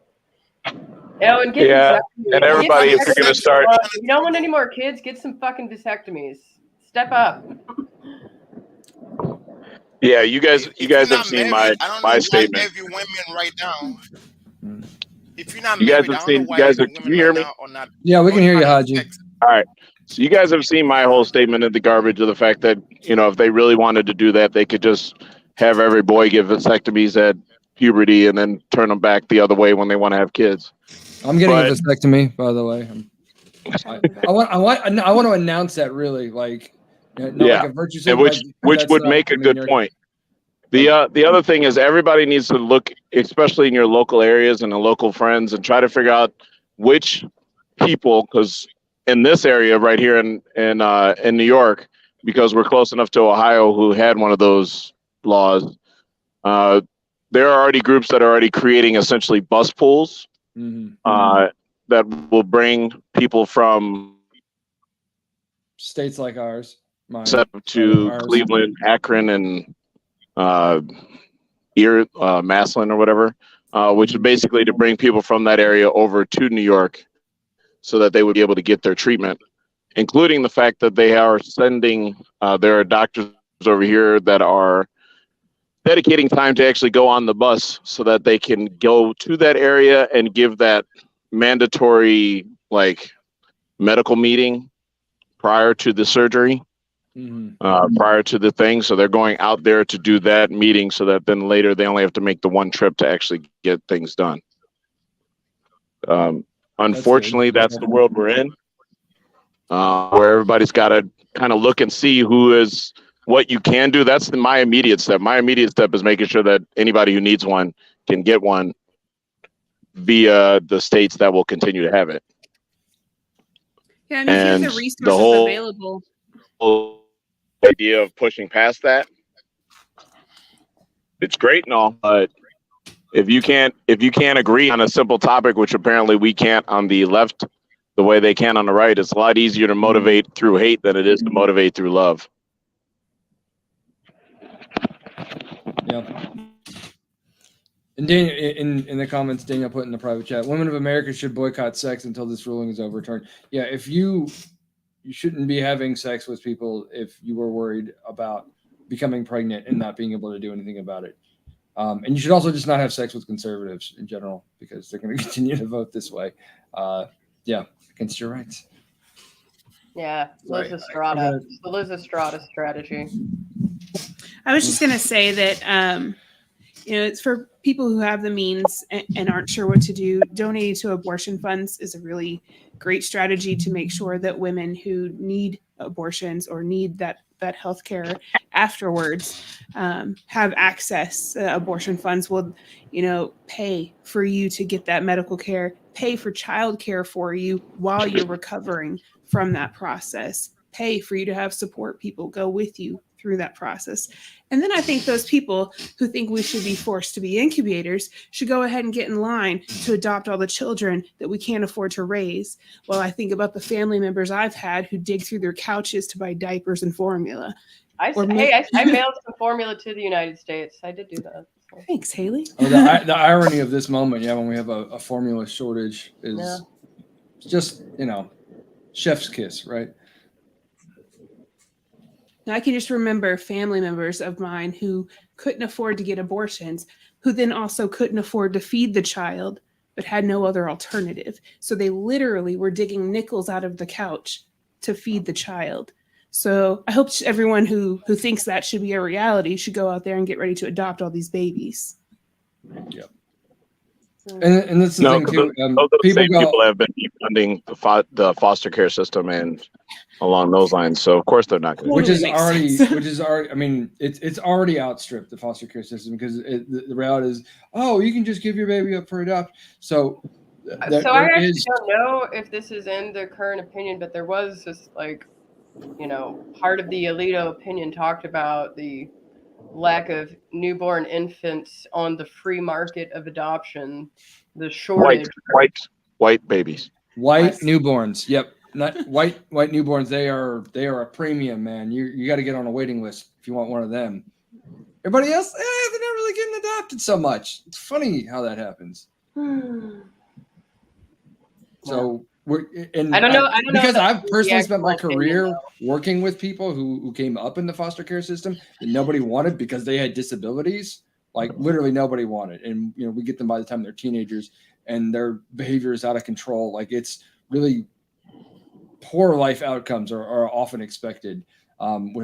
And get Yeah, vasectomies. and everybody, if you're gonna start, If you don't want any more kids, get some fucking vasectomies. Step up. yeah, you guys If you're have not seen married, I don't my know why statement. every women right now. If you're not You guys married, I have don't know seen. why You guys, every can women you right hear me? now are not. Yeah, we can hear you, having Haji. sex. All right. So you guys have seen my whole statement in the garbage of the fact that if they really wanted to do that, they could just have every boy get vasectomies at puberty and then turn them back the other way when they want to have kids. I'm getting a But- vasectomy, by the way. I want to announce that, really, like, not Yeah, like a virtue and signature, which that's would not- make I a mean, good you're- point. The other thing is everybody needs to look, especially in your local areas and the local friends, and try to figure out which people, because in this area right here in New York, because we're close enough to Ohio, who had one of those laws, there are already groups that are already creating essentially bus pools that will bring people from states like ours, mine, to ours. Cleveland, Akron, and Maslin or whatever, which is basically to bring people from that area over to New York so that they would be able to get their treatment, including the fact that they are sending, there are doctors over here that are dedicating time to actually go on the bus so that they can go to that area and give that mandatory medical meeting prior to the surgery. Prior to the thing, so they're going out there to do that meeting so that then later they only have to make the one trip to actually get things done. Unfortunately, that's the world we're in, where everybody's got to kind of look and see what you can do. That's my immediate step. My immediate step is making sure that anybody who needs one can get one via the states that will continue to have it. Yeah, I mean, here's And the the resources whole- available. Idea of pushing past that, it's great and all, but if you can't agree on a simple topic, which apparently we can't on the left the way they can on the right, it's a lot easier to motivate through hate than it is to motivate through love. Yeah. And Daniel, in the comments, Daniel put in the private chat, women of America should boycott sex until this ruling is overturned. Yeah, if you shouldn't be having sex with people if you were worried about becoming pregnant and not being able to do anything about it. And you should also just not have sex with conservatives in general, because they're going to continue to vote this way. Against your rights. Yeah, Liz Estrada. The Liz Estrada strategy. I was just going to say that, it's for people who have the means and aren't sure what to do. Donating to abortion funds is a really great strategy to make sure that women who need abortions or need that health care afterwards have access. Abortion funds will, pay for you to get that medical care, pay for child care for you while you're recovering from that process, pay for you to have support people go with you through that process. And then I think those people who think we should be forced to be incubators should go ahead and get in line to adopt all the children that we can't afford to raise. Well, I think about the family members I've had who dig through their couches to buy diapers and formula. I mailed some formula to the United States. I did do that. Thanks, Haley. Oh, the irony of this moment, when we have a formula shortage is just, chef's kiss, right? Now, I can just remember family members of mine who couldn't afford to get abortions, who then also couldn't afford to feed the child, but had no other alternative. So they literally were digging nickels out of the couch to feed the child. So I hope everyone who thinks that should be a reality should go out there and get ready to adopt all these babies. Yep. And that's the thing too. Those are the same people that have been defunding the foster care system and along those lines. So of course they're not going to. Which is already. I mean, it's already outstripped the foster care system because the reality is, you can just give your baby up for adopt. So I actually don't know if this is in the current opinion, but there was this part of the Alito opinion talked about the lack of newborn infants on the free market of adoption, the shortage. White babies. White newborns. Yep. Not white newborns. They are a premium, man. You got to get on a waiting list if you want one of them. Everybody else, they're not really getting adopted so much. It's funny how that happens. So I don't know because I've personally spent my career working with people who came up in the foster care system that nobody wanted because they had disabilities. Like literally nobody wanted, and we get them by the time they're teenagers and their behavior is out of control. Like it's really poor life outcomes are often expected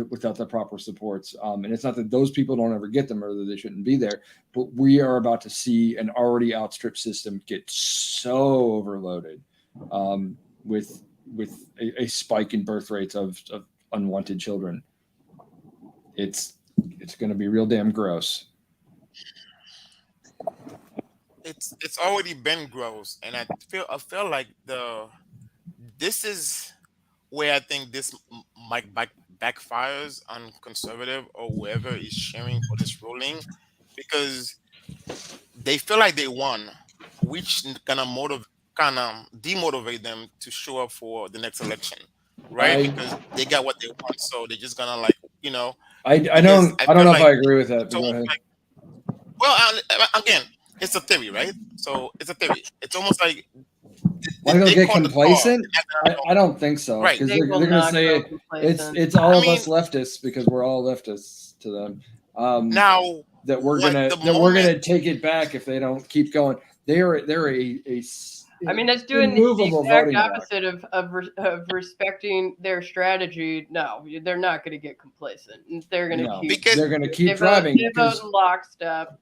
without the proper supports. And it's not that those people don't ever get them or that they shouldn't be there, but we are about to see an already outstripped system get so overloaded with a spike in birth rates of unwanted children. It's going to be real damn gross. It's already been gross, and I feel like this is where I think this might backfires on conservative or whoever is sharing for this ruling, because they feel like they won, which kind of demotivate them to show up for the next election, right? Because they got what they want, so they're just gonna I don't know if I agree with that. But go ahead. Again, it's a theory, right? So it's a theory. It's almost like they get complacent. I don't think so. Right? Because they're going to say it's all of us leftists because we're all leftists to them. Now that we're gonna take it back if they don't keep going. They're a I mean, that's doing the exact opposite of respecting their strategy. No, they're not going to get complacent. They're going to keep driving. They vote in lockstep.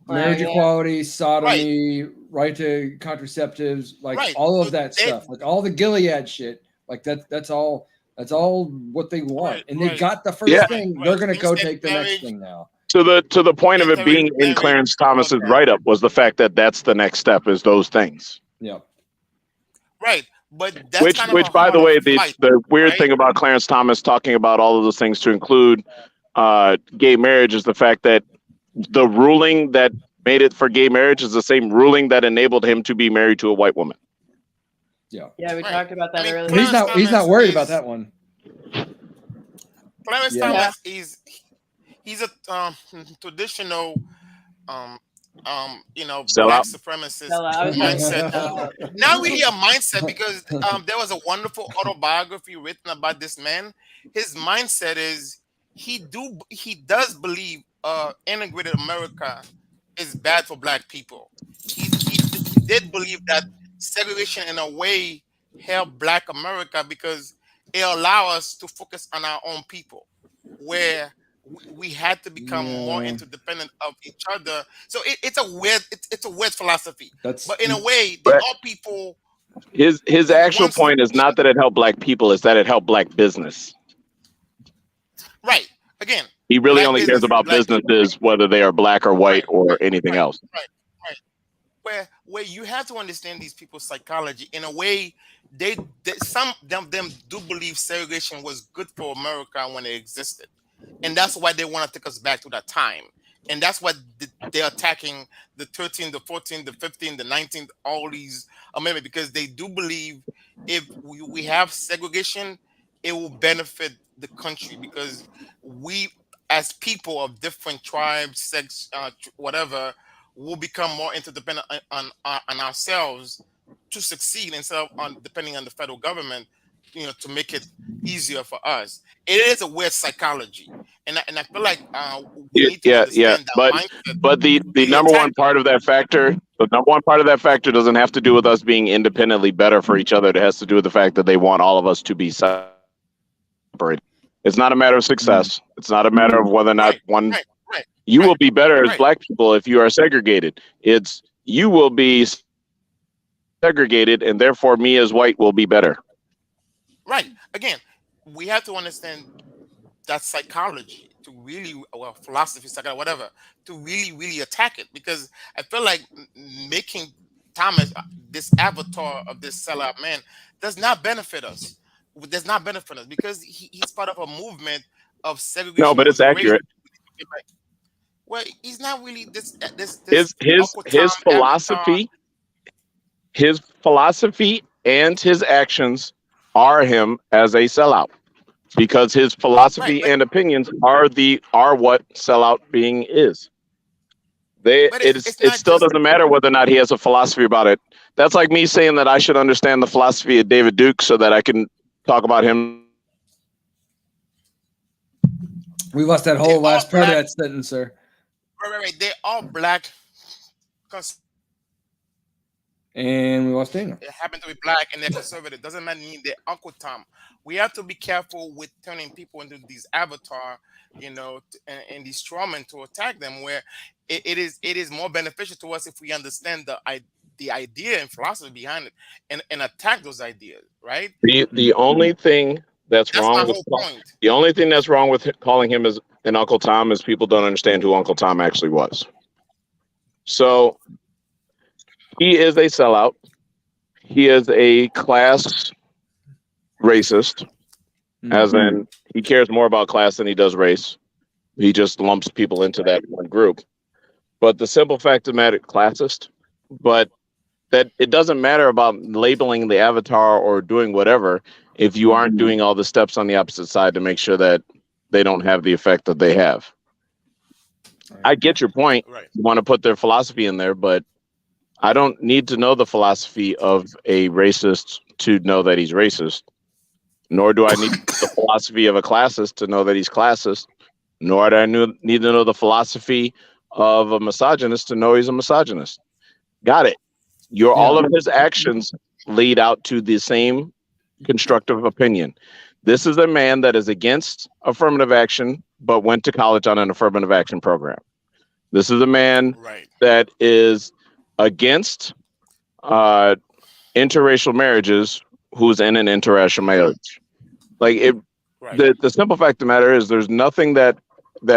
Marriage equality, sodomy, right to contraceptives, all of that stuff, like all the Gilead shit, like that's all what they want. And they got the first thing. They're going to go take the next thing now. To the point of it being in Clarence Thomas's write-up was the fact that that's the next step is those things. Yeah. Right. But that's which by the way, the weird thing about Clarence Thomas talking about all of those things to include gay marriage is the fact that the ruling that made it for gay marriage is the same ruling that enabled him to be married to a white woman. Yeah. Yeah, we talked about that earlier. But he's not worried about that one. Clarence Thomas he's a traditional black supremacist mindset. Now we hear mindset because there was a wonderful autobiography written about this man. His mindset is he does believe integrated America is bad for black people. He did believe that segregation in a way helped Black America because it allowed us to focus on our own people, where we had to become more interdependent of each other. So it's a weird philosophy. But in a way, they all people. His actual point is not that it helped black people; is that it helped black business. Right. Again, he really only cares about businesses, whether they are black or white or anything else. Right. Where you have to understand these people's psychology in a way. Some of them do believe segregation was good for America when it existed. And that's why they want to take us back to that time. And that's why they're attacking the 13th, the 14th, the 15th, the 19th, all these amendments, because they do believe if we have segregation, it will benefit the country because as people of different tribes, sex, whatever, will become more interdependent on ourselves to succeed instead of on depending on the federal government, to make it easier for us. It is a weird psychology, and I feel like we need to Yeah. understand that mindset. But the Really number one attack part of that factor, the number one part of that factor doesn't have to do with us being independently better for each other. It has to do with the fact that they want all of us to be separated. It's not a matter of success. It's not a matter of whether or not right, you will be better as right. black people if you are segregated. It's you will be segregated, and therefore me as white will be better. Right. Again, we have to understand that psychology to really, well, philosophy, psychology, whatever, to really attack it. Because I feel like making Thomas this avatar of this sellout man does not benefit us. Does not benefit us because he's part of a movement of No, segregation but it's of race. accurate. Well, he's not really this His Uncle Tom avatar. his philosophy and his actions are him as a sellout, because his Right, philosophy and opinions are what sellout being is. but It it's not still just doesn't matter whether or not he has a philosophy about it. That's like me saying that I should understand the philosophy of David Duke so that I can talk about him. We lost that they're whole all last part of black. that sentence, sir. Right. They're all black. And we lost Daniel. They happen to be black and they're conservative. Doesn't mean they're Uncle Tom. We have to be careful with turning people into these avatar, and these strawmen to attack them. Where it is more beneficial to us if we understand the idea and philosophy behind it and attack those ideas. Right. The only thing that's That's my wrong with whole point. the only thing that's wrong with calling him as an Uncle Tom is people don't understand who Uncle Tom actually was. So he is a sellout. He is a class racist, as in he cares more about class than he does race. He just lumps people into that one group. But the simple fact of the matter, classist, but that it doesn't matter about labeling the avatar or doing whatever if you aren't doing all the steps on the opposite side to make sure that they don't have the effect that they have. I get your point. Right. You want to put their philosophy in there, but I don't need to know the philosophy of a racist to know that he's racist, nor do I need the philosophy of a classist to know that he's classist, nor do I need to know the philosophy of a misogynist to know he's a misogynist. Got it. All of his actions lead out to the same constructive opinion. This is a man that is against affirmative action, but went to college on an affirmative action program. This is a man that is against interracial marriages who's in an interracial marriage. Like the simple fact of the matter is there's nothing that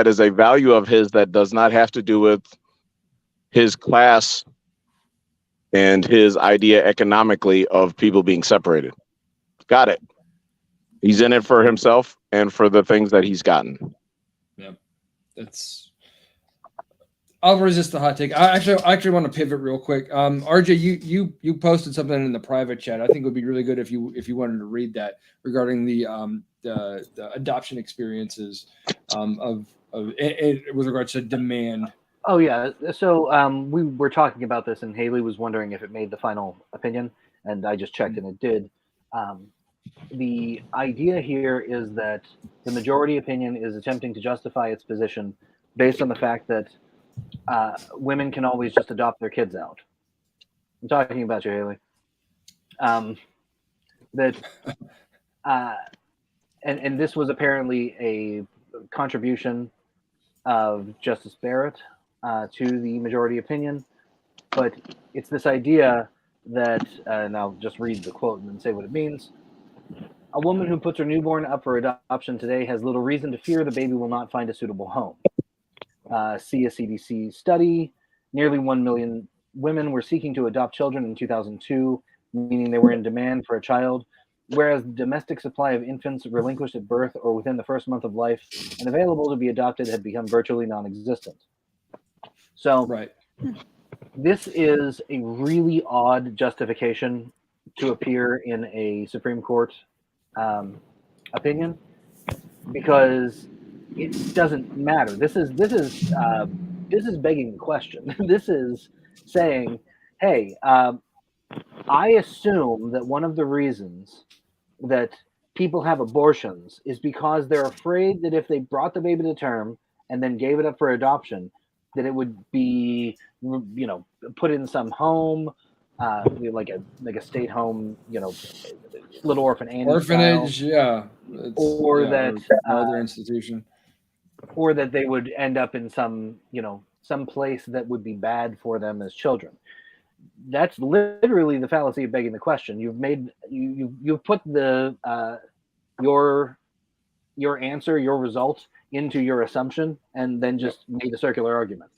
is a value of his that does not have to do with his class and his idea economically of people being separated. Got it. He's in it for himself and for the things that he's gotten. Yeah, I'll resist the hot take. I actually want to pivot real quick. RJ, you posted something in the private chat. I think it would be really good if you wanted to read that regarding the adoption experiences of with regards to demand. Oh yeah. So we were talking about this, and Haley was wondering if it made the final opinion, and I just checked, and it did. The idea here is that the majority opinion is attempting to justify its position based on the fact that women can always just adopt their kids out. I'm talking about you, Haley. And this was apparently a contribution of Justice Barrett to the majority opinion, but it's this idea that, and I'll just read the quote and then say what it means. A woman who puts her newborn up for adoption today has little reason to fear the baby will not find a suitable home. See a CDC study. Nearly 1 million women were seeking to adopt children in 2002, meaning they were in demand for a child, whereas the domestic supply of infants relinquished at birth or within the first month of life and available to be adopted had become virtually non-existent. So this is a really odd justification to appear in a Supreme Court opinion, because it doesn't matter. This is begging the question. This is saying, hey, I assume that one of the reasons that people have abortions is because they're afraid that if they brought the baby to term and then gave it up for adoption, that it would be, put in some home, like a state home, little orphan Annie Orphanage, style, or that or other institution, or that they would end up in some place that would be bad for them as children. That's literally the fallacy of begging the question. You've put the your answer, your result into your assumption, and then just made a circular argument.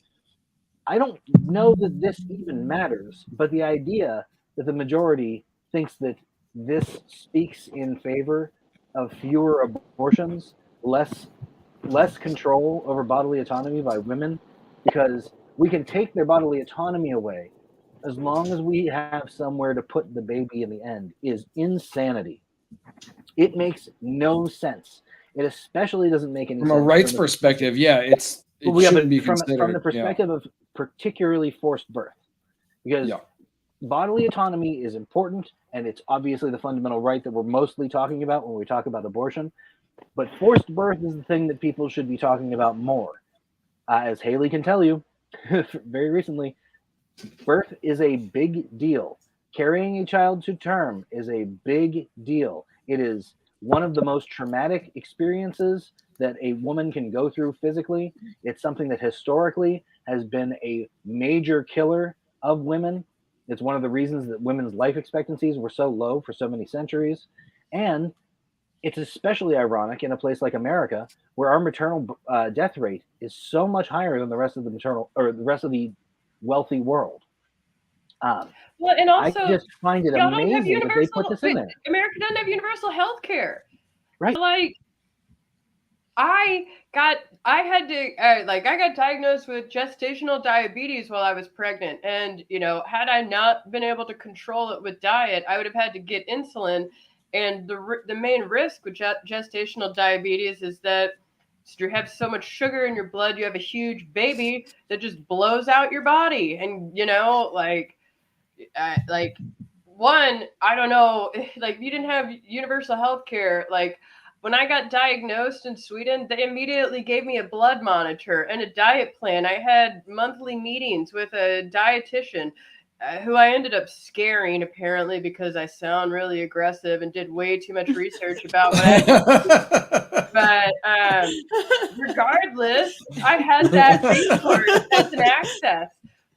I don't know that this even matters, but the idea that the majority thinks that this speaks in favor of fewer abortions, less control over bodily autonomy by women, because we can take their bodily autonomy away as long as we have somewhere to put the baby in the end, is insanity. It makes no sense. It especially doesn't make any from sense a rights perspective. It shouldn't be considered from the perspective of particularly forced birth, because bodily autonomy is important, and it's obviously the fundamental right that we're mostly talking about when we talk about abortion. But forced birth is the thing that people should be talking about more. As Haley can tell you, very recently, birth is a big deal. Carrying a child to term is a big deal. It is one of the most traumatic experiences that a woman can go through physically. It's something that historically has been a major killer of women. It's one of the reasons that women's life expectancies were so low for so many centuries. And it's especially ironic in a place like America, where our maternal death rate is so much higher than the rest of the wealthy world. Well, and also, I just find it amazing that they put this in there. America doesn't have universal health care. Right. Like, I got diagnosed with gestational diabetes while I was pregnant. And, had I not been able to control it with diet, I would have had to get insulin. And the main risk with gestational diabetes is that you have so much sugar in your blood, you have a huge baby that just blows out your body. And, I don't know, like, you didn't have universal health care. Like, when I got diagnosed in Sweden, they immediately gave me a blood monitor and a diet plan. I had monthly meetings with a dietitian who I ended up scaring, apparently, because I sound really aggressive and did way too much research about what I did. But regardless, I had that resource as an access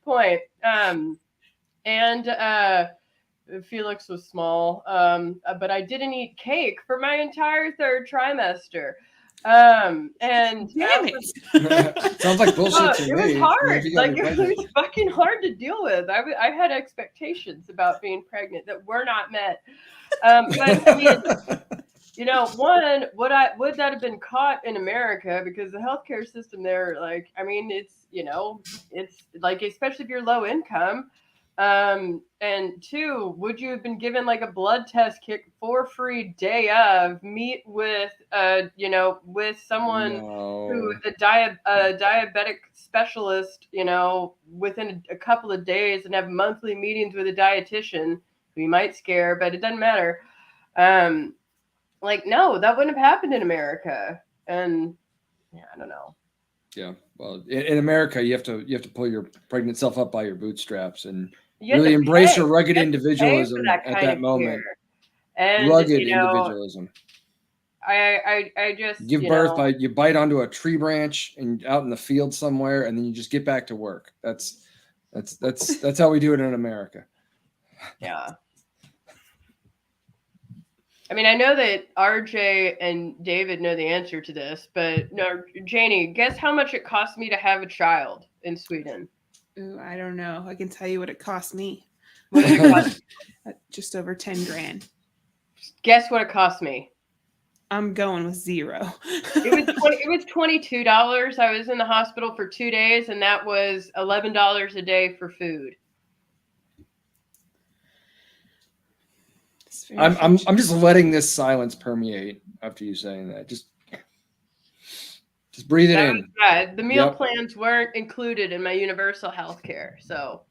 point. Felix was small, but I didn't eat cake for my entire third trimester. Damn it. Sounds like bullshit to me. It was hard. It was fucking hard to deal with. I had expectations about being pregnant that were not met. But I mean, would that have been caught in America? Because the healthcare system there, it's like, especially if you're low income. And two, would you have been given like a blood test kit for free day of, meet with with someone who a diabetic specialist, within a couple of days, and have monthly meetings with a dietitian who you might scare, but it doesn't matter. No, that wouldn't have happened in America. And I don't know. Yeah, well, in America, you have to pull your pregnant self up by your bootstraps and really embrace your rugged individualism at that moment. And, rugged individualism. I just give birth by you bite onto a tree branch and out in the field somewhere, and then you just get back to work. That's how we do it in America. Yeah. I mean, I know that RJ and David know the answer to this, but no, Janie, guess how much it cost me to have a child in Sweden? Ooh, I don't know. I can tell you what it cost me. What did it cost? Just over 10 grand. Guess what it cost me? I'm going with zero. It was $22. I was in the hospital for 2 days, and that was $11 a day for food. I'm just letting this silence permeate after you saying that. Just Just breathe it That in. was bad. The meal Yep. plans weren't included in my universal health care. So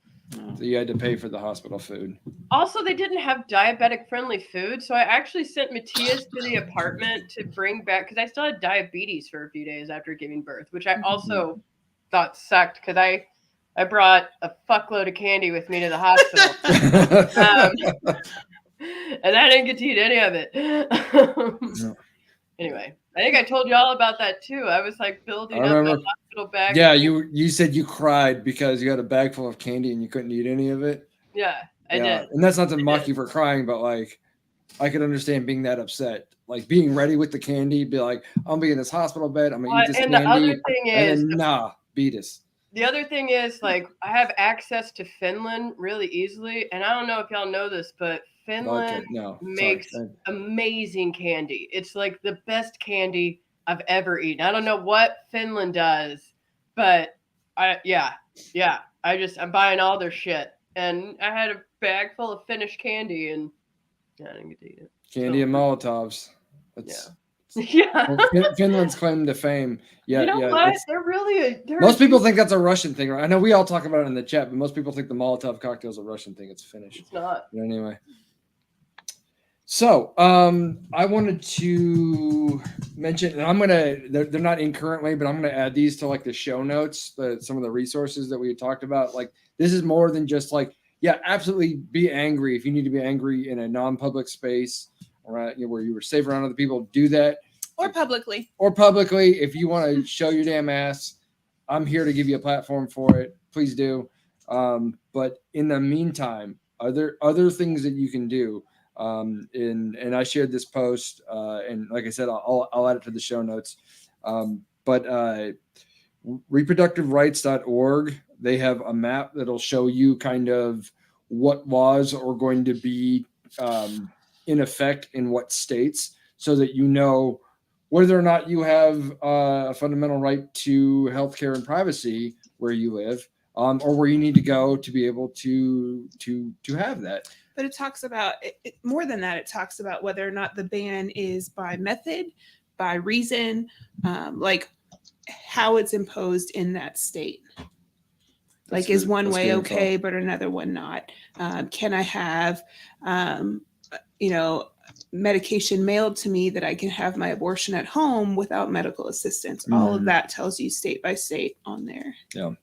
So you had to pay for the hospital food. also they didn't have diabetic friendly food. So I actually sent Matthias to the apartment to bring back, because I still had diabetes for a few days after giving birth, which I also thought sucked, because I brought a fuckload of candy with me to the hospital. And I didn't get to eat any of it. Anyway, I think I told you all about that too. I was like building I up a remember. hospital bag. Yeah, you said you cried because you had a bag full of candy and you couldn't eat any of it. Yeah, I Yeah, did. and that's not to mock you for crying, but like, I could understand being that upset. Like being ready with the candy, be like, I'm being in this hospital bed. I'm gonna eat this And candy. the other thing and is, then, beat us. the other thing is, like, I have access to Finland really easily, and I don't know if y'all know this, but Finland makes amazing candy. It's like the best candy I've ever eaten. I don't know what Finland does, but I'm buying all their shit. And I had a bag full of Finnish candy, and I didn't get to eat it. Candy and Molotovs. That's, Yeah. Finland's claim to fame. Yeah, you know what? They're really most people think that's a Russian thing, right? I know we all talk about it in the chat, but most people think the Molotov cocktail is a Russian thing. It's Finnish. It's not. But anyway. So I wanted to mention, and they're not in currently, but I'm gonna add these to like the show notes, some of the resources that we had talked about. Like this is more than just like, yeah, absolutely be angry if you need to be angry in a non-public space, right? Where you were safe around other people, do that. Or publicly. If you want to show your damn ass, I'm here to give you a platform for it. Please do. But in the meantime, are there other things that you can do? And I shared this post, and like I said, I'll add it to the show notes. But reproductiverights.org, they have a map that'll show you kind of what laws are going to be in effect in what states, so that you know whether or not you have a fundamental right to healthcare and privacy where you live, or where you need to go to be able to have that. But it talks about more than that. It talks about whether or not the ban is by method, by reason, like how it's imposed in that state. Like, is one way okay, but another one not? Can I have, medication mailed to me that I can have my abortion at home without medical assistance? All of that tells you state by state on there. Yeah. You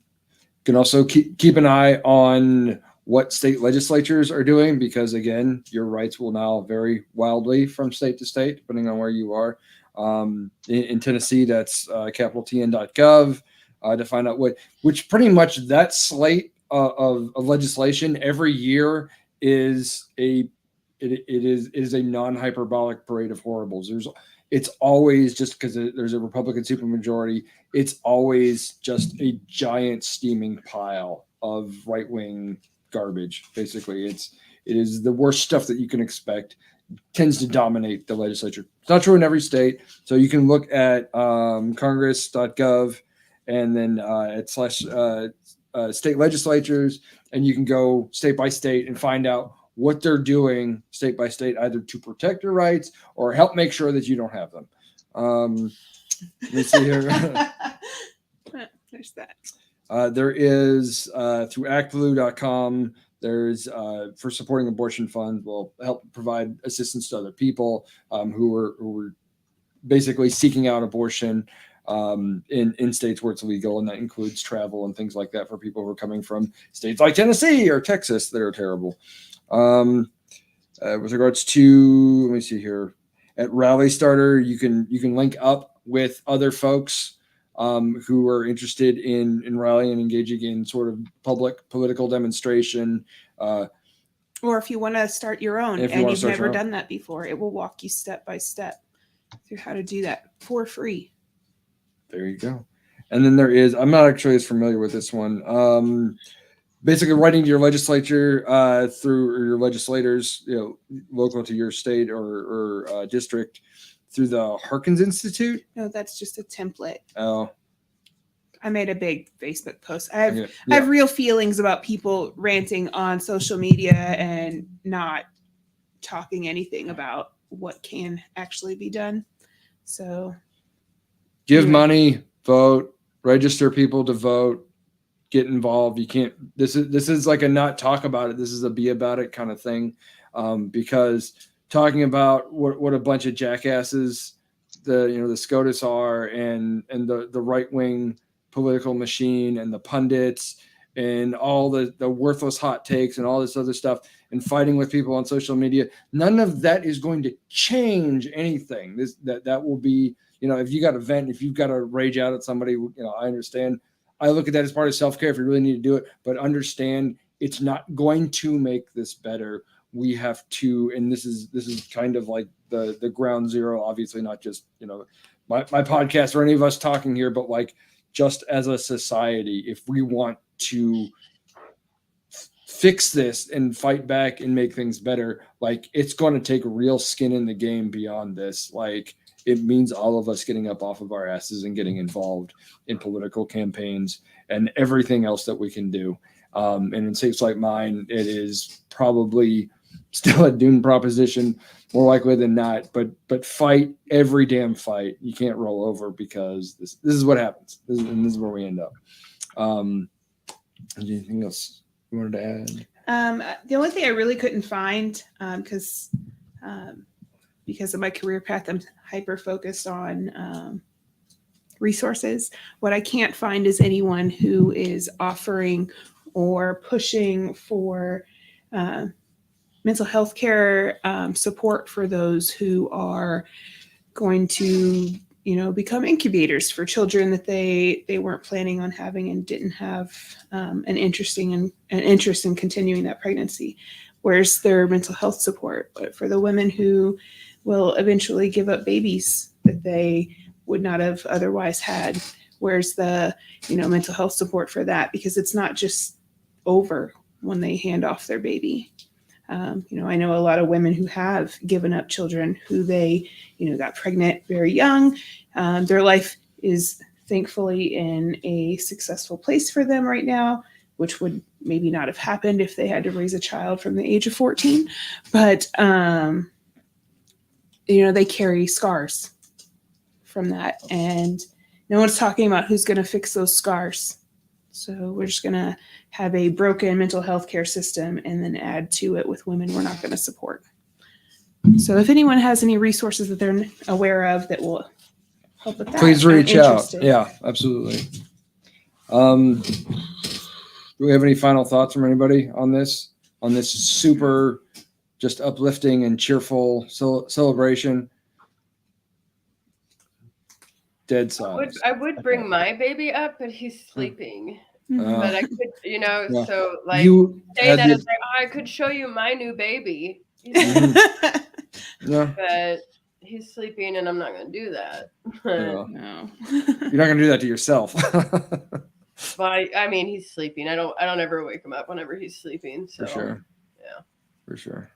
can also keep an eye on what state legislatures are doing, because again, your rights will now vary wildly from state to state, depending on where you are. In Tennessee, that's capitaltn.gov to find out which pretty much that slate of legislation every year is a non-hyperbolic parade of horribles. It's always, just because there's a Republican supermajority, it's always just a giant steaming pile of right-wing garbage. Basically, it is the worst stuff that you can expect. Tends to dominate the legislature. It's not true in every state. So you can look at congress.gov and then at / state legislatures, and you can go state by state and find out what they're doing state by state, either to protect your rights or help make sure that you don't have them. Let me see here. There's that. There is through actblue.com. There's for supporting abortion funds will help provide assistance to other people who are basically seeking out abortion in states where it's legal, and that includes travel and things like that for people who are coming from states like Tennessee or Texas that are terrible. With regards to, let me see here, at Rally Starter, you can link up with other folks who are interested in rallying and engaging in sort of public political demonstration. Or if you want to start your own and you've never done that before, it will walk you step by step through how to do that for free. There you go. And then there is, I'm not actually as familiar with this one. Basically writing to your legislature through your legislators, local to your state or district, through the Harkins Institute. No, that's just a template. Oh, I made a big Facebook post. I have real feelings about people ranting on social media and not talking anything about what can actually be done. So give money, vote, register people to vote, get involved. You can't, this is like a not talk about it. This is a be about it kind of thing. Because talking about what a bunch of jackasses the SCOTUS are and the right wing political machine and the pundits and all the worthless hot takes and all this other stuff and fighting with people on social media, none of that is going to change anything. That will be, if you got to vent, if you've got to rage out at somebody, I understand. I look at that as part of self-care if you really need to do it, but understand it's not going to make this better. We have to, and this is kind of like the ground zero, obviously not just, my podcast or any of us talking here, but like just as a society, if we want to fix this and fight back and make things better, like it's going to take real skin in the game beyond this. Like it means all of us getting up off of our asses and getting involved in political campaigns and everything else that we can do. And in states like mine, it is probably still a doomed proposition, more likely than not, but fight every damn fight. You can't roll over because this is what happens. This is where we end up. Anything else you wanted to add? The only thing I really couldn't find, because of my career path, I'm hyper focused on resources. What I can't find is anyone who is offering or pushing for mental health care support for those who are going to, become incubators for children that they weren't planning on having and didn't have an interest in continuing that pregnancy. Where's their mental health support? But for the women who will eventually give up babies that they would not have otherwise had, where's the mental health support for that? Because it's not just over when they hand off their baby. I know a lot of women who have given up children who they, got pregnant very young. Their life is thankfully in a successful place for them right now, which would maybe not have happened if they had to raise a child from the age of 14. But, they carry scars from that. And no one's talking about who's going to fix those scars. So we're just going to have a broken mental health care system and then add to it with women we're not going to support. So if anyone has any resources that they're aware of that will help with that, please reach I'm out. interested. Yeah, absolutely. Do we have any final thoughts from anybody on this super just uplifting and cheerful celebration? Dead silence. I would bring my baby up, but he's sleeping. Mhm. But I could, yeah. so like You saying had that the- it's like, I could show you my new baby. Yeah. But he's sleeping and I'm not going to do that. Yeah. No. You're not going to do that to yourself. But I mean, he's sleeping. I don't ever wake him up whenever he's sleeping. So For sure. yeah. For sure.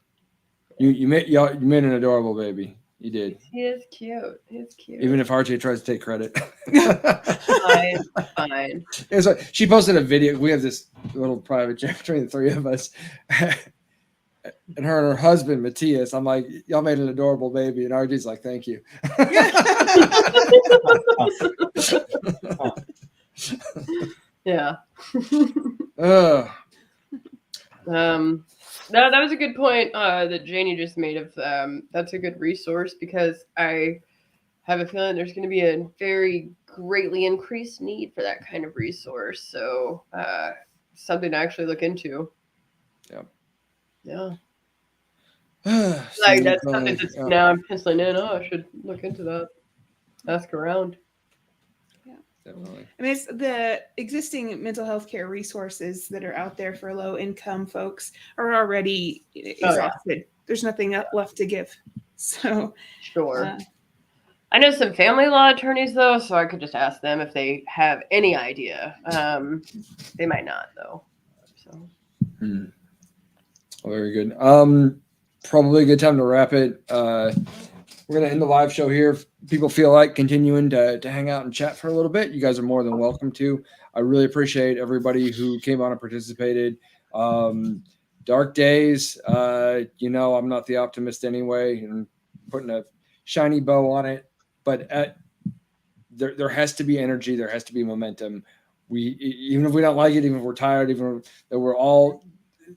You made an adorable baby. You did. He is cute. He's cute. Even if RJ tries to take credit. Fine. It was like, she posted a video. We have this little private chat between the three of us. And her and her husband, Matthias, I'm like, y'all made an adorable baby. And RJ's like, thank you. Yeah. Uh, No, that was a good point that Janie just made of that's a good resource because I have a feeling there's going to be a very greatly increased need for that kind of resource. So something to actually look into. Yeah. Yeah. Like that's something that's now I'm penciling in. Oh, I should look into that. Ask around. Definitely. I mean, it's the existing mental health care resources that are out there for low income folks are already exhausted. There's nothing left to give. So, Sure. I know some family law attorneys though, so I could just ask them if they have any idea. They might not though. So. Well, very good. Probably a good time to wrap it. We're going to end the live show here. If people feel like continuing to hang out and chat for a little bit, you guys are more than welcome to. I really appreciate everybody who came on and participated. Dark days, I'm not the optimist anyway, and putting a shiny bow on it. But there has to be energy. There has to be momentum. Even if we don't like it, even if we're tired, even if that we're all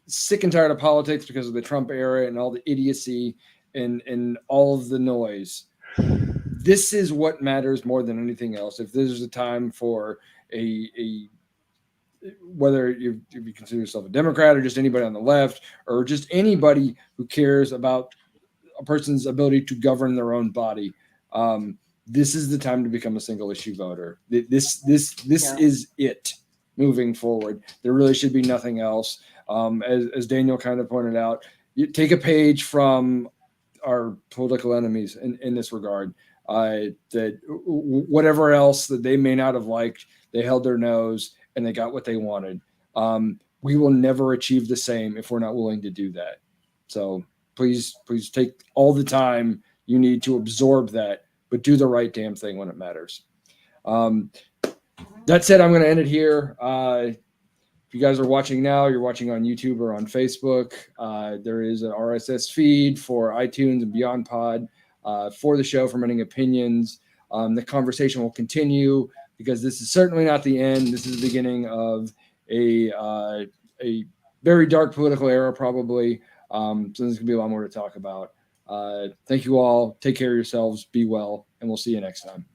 sick and tired of politics because of the Trump era and all the idiocy and all of the noise. This is what matters more than anything else. If there's a time for a whether you consider yourself a Democrat or just anybody on the left or just anybody who cares about a person's ability to govern their own body, this is the time to become a single issue voter. This is it moving forward. There really should be nothing else. As Daniel kind of pointed out, you take a page from our political enemies in this regard. That whatever else that they may not have liked, they held their nose and they got what they wanted. We will never achieve the same if we're not willing to do that. So please take all the time you need to absorb that, but do the right damn thing when it matters. That said, I'm going to end it here. If you guys are watching now, you're watching on YouTube or on Facebook. There is an RSS feed for iTunes and Beyond Pod for the show, Fermenting Opinions. The conversation will continue because this is certainly not the end. This is the beginning of a very dark political era, probably. So there's going to be a lot more to talk about. Thank you all. Take care of yourselves. Be well, and we'll see you next time.